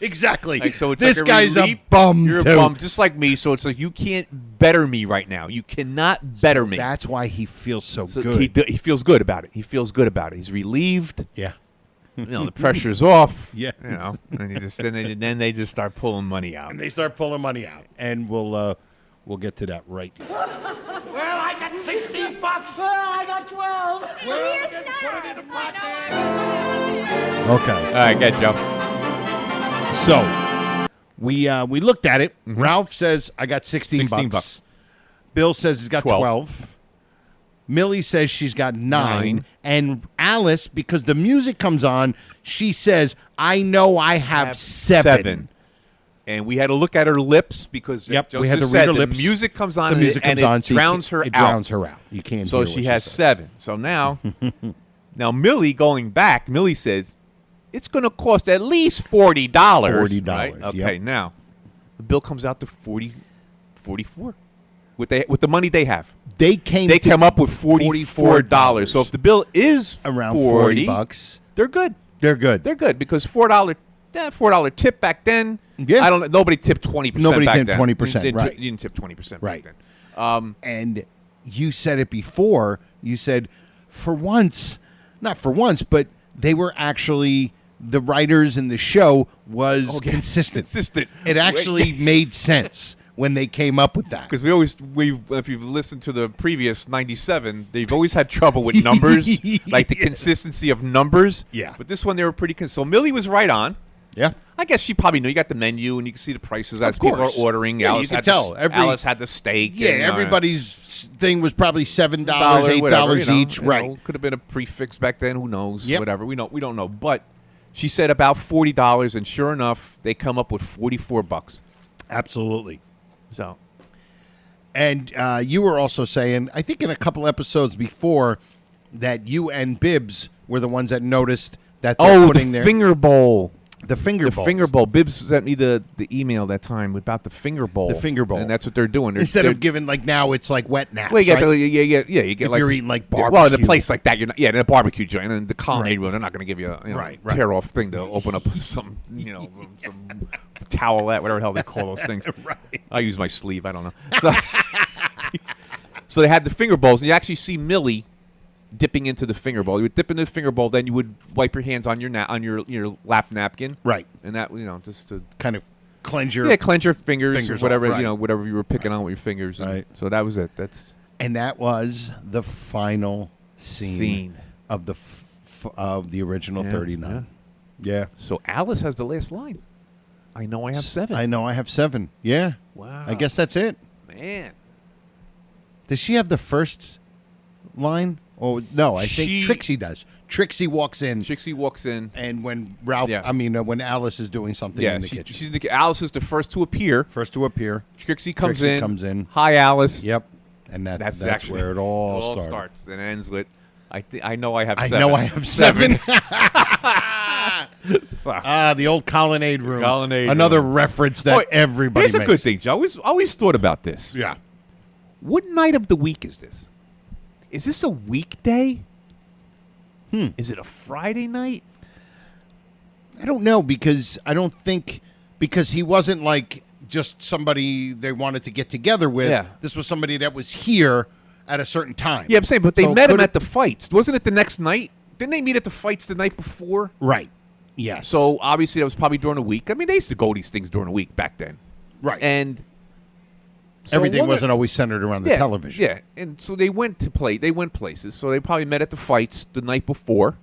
Exactly. Like, so it's this like guy's relief. a bum, You're too. a bum, just like me. So it's like you can't better me right now. You cannot better me. That's why he feels so So good. he feels good about it. He feels good about it. He's relieved. Yeah. The pressure's off. Yes. And then they just start pulling money out. And they start pulling money out. And we'll get to that right now. Well, I got $16. Well, I got 12. Well, then put it in the pot there. Okay. All right, get Joe. So we looked at it. Ralph says I got 16 $16. Bill says he's got 12. 12. Millie says she's got 9. And Alice, because the music comes on, she says, I know I have 7. And we had to look at her lips because Yep, Joe we had just to read said her the lips. music comes on The music and comes on, it so you drowns can't- her it out. drowns her out. You can't So hear she what has said. 7. So now Millie going back, Millie says, it's going to cost at least $40. $40, Right? Okay, yep. now the bill comes out to 44 with the money they have. They came up with $44. So if the bill is around $40, they're good. They're good. They're good because $4 tip back then. Yeah. I don't. Nobody tipped 20%. Nobody back tipped then. 20%, right. You didn't tip 20% Right. back then. And you said it before. You said, for once, not for once, but they were actually, the writers in the show was consistent. Consistent. It actually made sense when they came up with that. Because if you've listened to the previous 97, they've always had trouble with numbers, like the consistency of numbers. Yeah. But this one they were pretty consistent. So Millie was right on. Yeah. I guess she probably knew. You got the menu and you can see the prices as Of people are course. ordering. Yeah, Alice you can had tell. Alice had the steak. Yeah, and, everybody's thing was probably $7, $8 $8 each. Right. Could have been a prefix back then. Who knows? Yep. Whatever. We don't know. But she said about $40, and sure enough, they come up with $44. Absolutely. So, and you were also saying, I think in a couple episodes before, that you and Bibbs were the ones that noticed that they're putting the their finger bowl. The finger bowl. The finger bowl. Bibbs sent me the email that time about the finger bowl. The finger bowl. And that's what they're doing. Instead of giving, like, now it's like wet naps. Well, you get right? you get if like, you're eating like well, barbecue. in a place like that, you're not. Yeah, in a barbecue joint, and the colonnade Right. room, they're not going to give you a Right. tear off thing to open up some some towelette, whatever the hell they call those things. Right. I use my sleeve. I don't know. So, so they had the finger bowls, and you actually see Millie dipping into the finger bowl. You would dip into the finger bowl, then you would wipe your hands on your lap napkin. Right. And that just to kind of cleanse your cleanse your fingers fingers whatever off, right. whatever you were picking on with your fingers. And Right. So that was it. And that was the final scene. Of the original 39. Yeah. So Alice has the last line. I know I have 7. I know I have 7. Yeah. Wow. I guess that's it. Man. Does she have the first line? Oh no, I think Trixie does. Trixie walks in. And when Ralph, when Alice is doing something in the kitchen. Alice is the first to appear. Trixie comes in. Hi, Alice. Yep. And that's actually where it all starts. And ends with, I know I have 7. I know I have 7. The old colonnade room. Another reference that everybody makes. Here's a good thing, Joe. I always thought about this. Yeah. What night of the week is this? Is this a weekday? Is it a Friday night? I don't know because he wasn't like just somebody they wanted to get together with. Yeah. This was somebody that was here at a certain time. Yeah, I'm saying, but they met him at the fights. Wasn't it the next night? Didn't they meet at the fights the night before? Right. Yes. So obviously that was probably during the week. I mean, they used to go to these things during the week back then. Right. And so everything wasn't always centered around the television. Yeah. And so they went places. So they probably met at the fights the night before.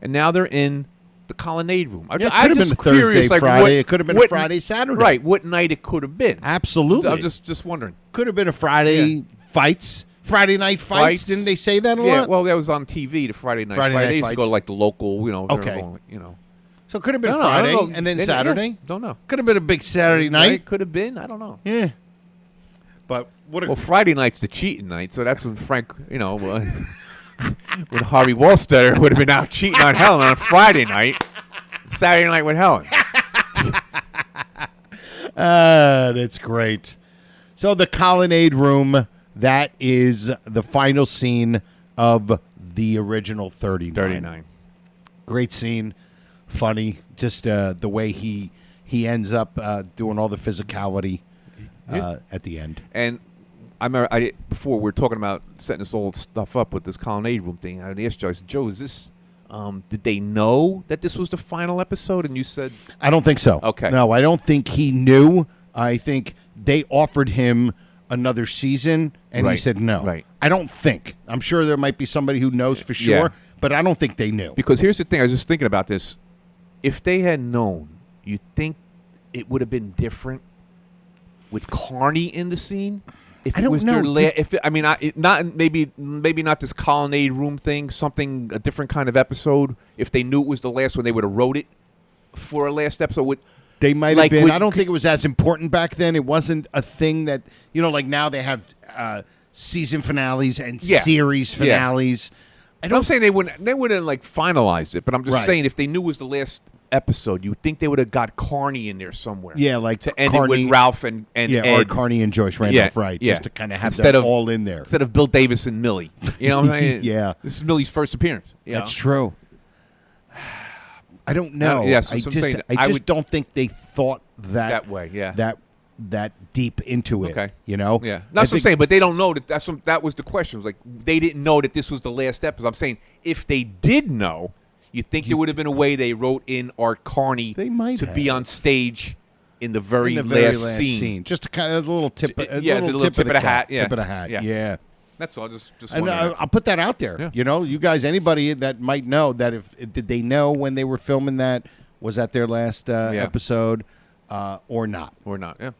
And now they're in the colonnade room. It could have been a Thursday, Friday. It could have been a Friday, Saturday. Right. What night it could have been. Absolutely. I'm just wondering. Could have been a Friday fights. Friday night fights. Didn't they say that a lot? Yeah, well, that was on TV, the Friday night fight. They used to go to like the local, Okay. Going, So it could have been Friday and then Saturday. Yeah, don't know. Could have been a big Saturday night. Right, could have been. I don't know. Yeah. But Friday night's the cheating night, so that's when Frank, when Harvey Wallstetter would have been out cheating on Helen on Friday night. Saturday night with Helen. That's great. So the colonnade room, that is the final scene of the original 39. Great scene. Funny. Just the way he he ends up doing all the physicality at the end. And I remember before we were talking about setting this old stuff up with this colonnade room thing. I asked Joe, I said, Joe, is this? Did they know that this was the final episode? And you said, I don't think so. Okay. No, I don't think he knew. I think they offered him another season, and he said no. Right. I don't think. I'm sure there might be somebody who knows for sure, but I don't think they knew. Because here's the thing. I was just thinking about this. If they had known, you think it would have been different with Carney in the scene? If I don't know. Maybe not this colonnade room thing, a different kind of episode. If they knew it was the last one, they would have wrote it for a last episode. They might have been. I don't think it was as important back then. It wasn't a thing that, like now they have season finales and series finales. I'm saying they wouldn't like finalize it, but I'm just saying if they knew it was the last episode, you would think they would have got Carney in there somewhere. Yeah, like to end Carney, it with Ralph and Ed. Or Carney and Joyce Randolph, right? Yeah. Just to kind of have that all in there. Instead of Bill Davis and Millie. You know what I'm saying? Yeah. This is Millie's first appearance. That's true. I don't know. I just don't think they thought that way. Yeah. That deep into it. Okay. You know. Yeah. That's what I'm saying. But they don't know that. That was the question. It was like they didn't know that this was the last episode. I'm saying if they did know, you think there would have been a way they wrote in Art Carney to be on stage in the very last scene. Just a kind of a little tip. A little tip of the hat. Yeah. Tip of the hat. Yeah. That's all. Just and I'll put that out there. Yeah. You guys, anybody that might know that did they know when they were filming that? Was that their last episode or not? Or not, yeah.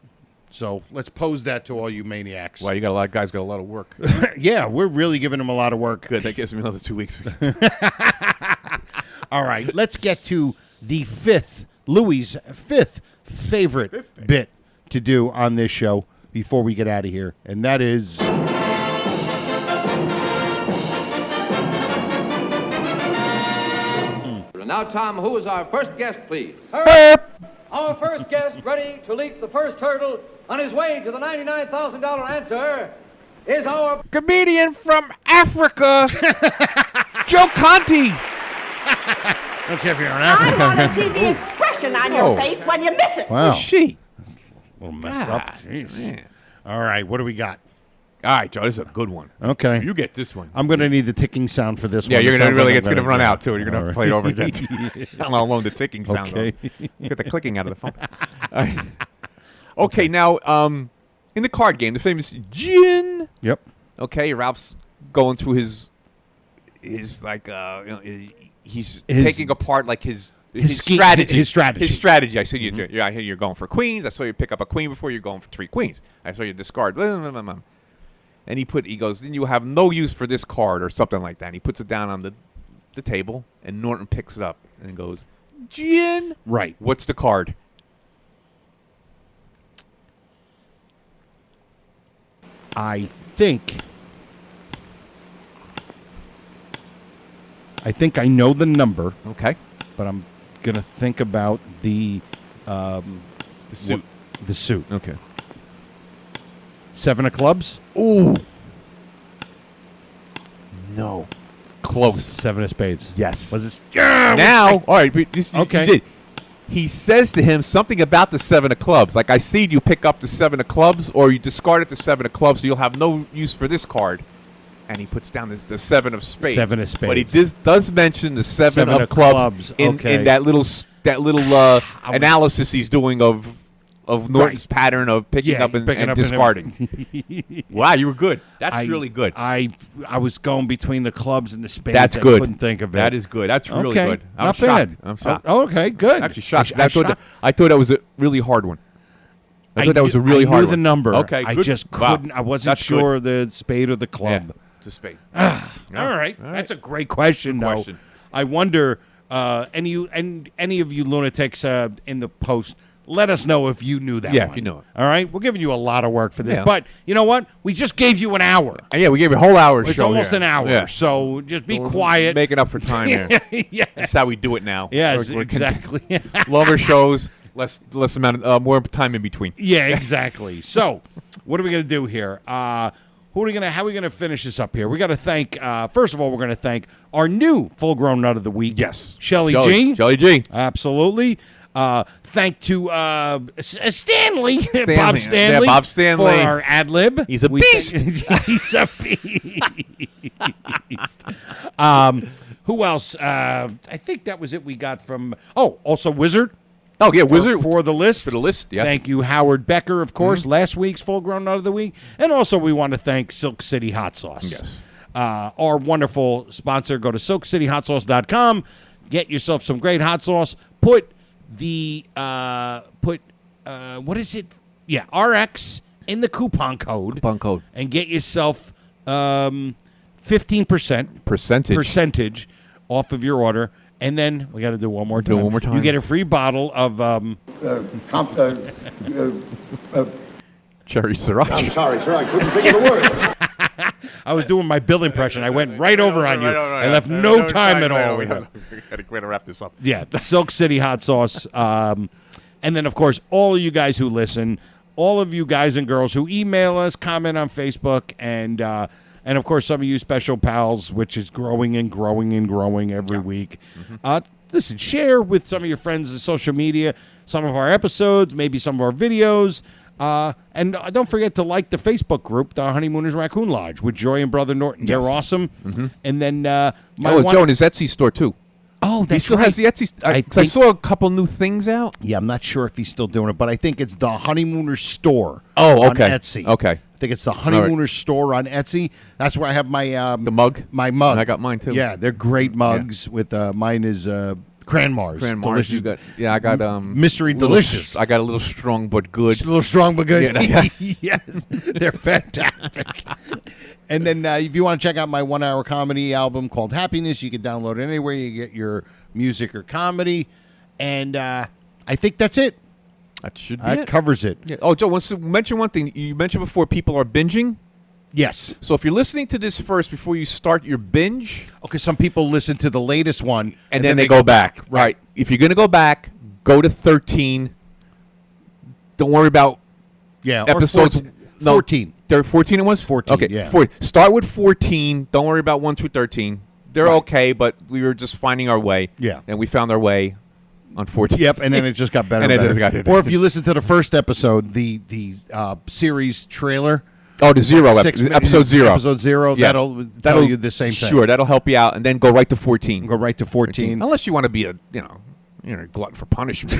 So let's pose that to all you maniacs. Wow, you got a lot of guys got a lot of work. Yeah, we're really giving them a lot of work. Good, that gives me another 2 weeks. All right, let's get to the Louis' fifth favorite bit to do on this show before we get out of here, and that is... Now, Tom, who is our first guest, please? Our first guest, ready to leap the first hurdle on his way to the $99,000 answer, is our comedian from Africa, Joe Conti. I don't care if you're in Africa. I want to see the expression on your face when you miss it. Wow. Who's she? A little messed up. Jeez. Man. All right, what do we got? All right, Joe, this is a good one. Okay. You get this one. I'm going to need the ticking sound for this one. Yeah, you're going to really, it's going to run out, too. You're going to have to play it over again. I'm not alone the ticking sound. Okay. Get the clicking out of the phone. All right. Okay, now, in the card game, the famous gin. Yep. Okay, Ralph's going through his like, he's taking apart, like, his strategy. His strategy. His strategy. I said, I hear you're going for queens. I saw you pick up a queen before. You're going for 3 queens. I saw you discard. Blah, blah, blah, blah. And he goes, then you have no use for this card or something like that. And he puts it down on the table, and Norton picks it up and goes, gin. Right. What's the card? I think I know the number. Okay. But I'm going to think about the suit. The suit. Okay. 7 of clubs? Ooh. No. Close. 7 of spades. Yes. Was this? Now, all right. Okay. You did. He says to him something about the 7 of clubs. Like, I see you pick up the 7 of clubs, or you discarded the 7 of clubs, so you'll have no use for this card. And he puts down the 7 of spades. 7 of spades. But he does mention the 7 of clubs in that little analysis he's doing of Norton's pattern of picking up and discarding. Wow, you were good. That's really good. I was going between the clubs and the spades. That's good. I couldn't think of it. That is good. That's really good. Not bad. I'm shocked. Oh, okay, good. Actually shocked. I thought that was a really hard one. I thought that was a really hard one. I knew the number. Okay, I good. just couldn't. I wasn't sure of the spade or the club. Yeah, it's a spade. All right. That's a great question, though. I wonder, any of you lunatics in the post, let us know if you knew that one. Yeah, if you know it. All right? We're giving you a lot of work for this. Yeah. But you know what? We just gave you an hour. Yeah, we gave you a whole hour It's show. Almost here. an hour. Yeah. So just be quiet. Making up for time here. Yes. That's how we do it now. Yes, exactly. Longer shows, less amount of more time in between. Yeah, exactly. So what are we going to do here? How are we going to finish this up here? We got to thank, first of all, we're going to thank our new full-grown nut of the week. Yes. Shelly G. Shelly G. Absolutely. Thank to Stanley, Bob Yeah, Stanley, Bob Stanley. for our ad lib. He's a beast. He's a beast. Who else? I think that was it. We got from also Wizard. Oh yeah, Wizard for the list. For the list, yeah. Thank you, Howard Becker, of course. Last week's Full Grown Nut of the Week, and also we want to thank Silk City Hot Sauce. Yes. Our wonderful sponsor. Go to SilkCityHotSauce.com. Get yourself some great hot sauce. Put what is it? Yeah, RX in the coupon code. And get yourself 15% percentage off of your order. And then we got to do one more time. You get a free bottle of cherry sriracha. I'm sorry, sir. I couldn't think of the word. I was doing my Bill impression. I went right over on you. I left no time at all. We got to wrap this up. Yeah, the Silk City Hot Sauce. And then, of course, all of you guys who listen, all of you guys and girls who email us, comment on Facebook, and of course, some of you special pals, which is growing and growing and growing every week. Listen, share with some of your friends on social media some of our episodes, maybe some of our videos. And don't forget to like the Facebook group, the Honeymooners Raccoon Lodge, with Joy and Brother Norton. They're awesome. And then Joe in his Etsy store, too. Oh, that's he still has the Etsy. I saw a couple new things out. Yeah, I'm not sure if he's still doing it, but I think it's the Honeymooners store. Oh, okay. On Etsy. Okay. I think it's the Honeymooners store on Etsy. That's where I have my the mug. My mug. And I got mine too. Yeah, they're great mugs. With mine is Cranmars. Delicious. I got Mystery Delicious. I got a little strong but good. A little strong but good. Yeah, yes, they're fantastic. And then if you want to check out my 1-hour comedy album called Happiness, you can download it anywhere you get your music or comedy. And I think that's it. That should be That covers it. Yeah. Oh, Joe, wants to mention one thing. You mentioned before people are binging. Yes. So if you're listening to this first before you start your binge. Okay, some people listen to the latest one. And then they go back. Right. If you're going to go back, go to 13. Don't worry about episodes. 14. There 14 it was? 14, okay, yeah. Start with 14. Don't worry about 1 through 13. They're okay, but we were just finding our way. Yeah. And we found our way on 14. Yep, and then it just got better and better. Or if you listen to the first episode, the series trailer. Oh, the episode 0. Episode 0, yeah. that'll tell you the same thing. Sure, that'll help you out. And then go right to 14. Go right to 14. Unless you want to be you're a glutton for punishment.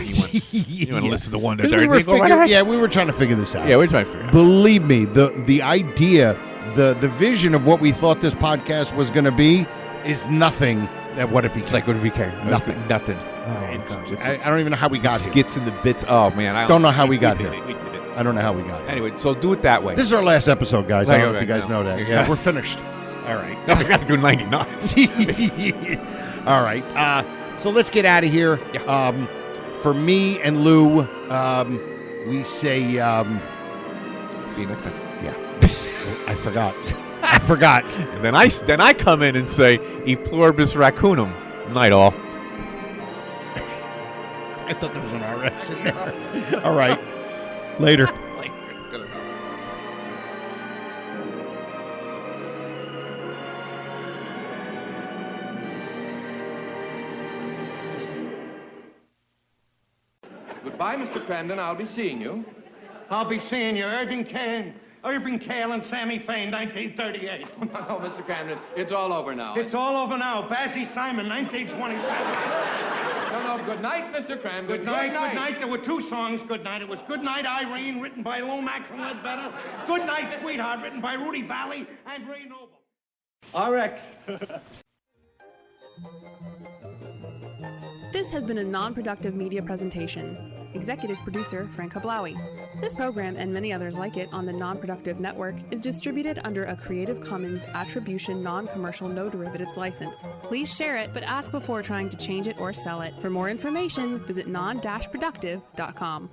You want to listen to 1 to 13. We were trying to figure this out. Yeah, we were trying to figure it out. Believe me, the idea, the vision of what we thought this podcast was going to be is nothing at what it became. Like what it became. Nothing. Nothing. I don't even know how we got here. Skits and the bits. Oh, man. I don't know how we got here. We did it. I don't know how we got here. Anyway, so do it that way. This is our last episode, guys. I don't know if you guys know that. Yeah, we're finished. All right. I got to do 99. All right. So let's get out of here. Yeah. For me and Lou, we say... see you next time. Yeah. I forgot. I forgot. And then I come in and say, E pluribus raccoonum. Night all. I thought there was an RX in there. All right. Later. Good enough. Goodbye, Mr. Crandon. I'll be seeing you. I'll be seeing you, Irving Kane and Sammy Fain, 1938. No, Mr. Crandon, it's all over now. It's all over now. Bassy Simon, 1927. No, good night, Mr. Crandon. Good night. There were 2 songs, Good Night. It was Good Night, Irene, written by Lomax and Ledbetter. Good Night, Sweetheart, written by Rudy Valley and Ray Noble. RX. This has been a non-productive media presentation. Executive producer, Frank Hablawi. This program and many others like it on the Non-Productive Network is distributed under a Creative Commons Attribution Non-Commercial No Derivatives license. Please share it, but ask before trying to change it or sell it. For more information, visit non-productive.com.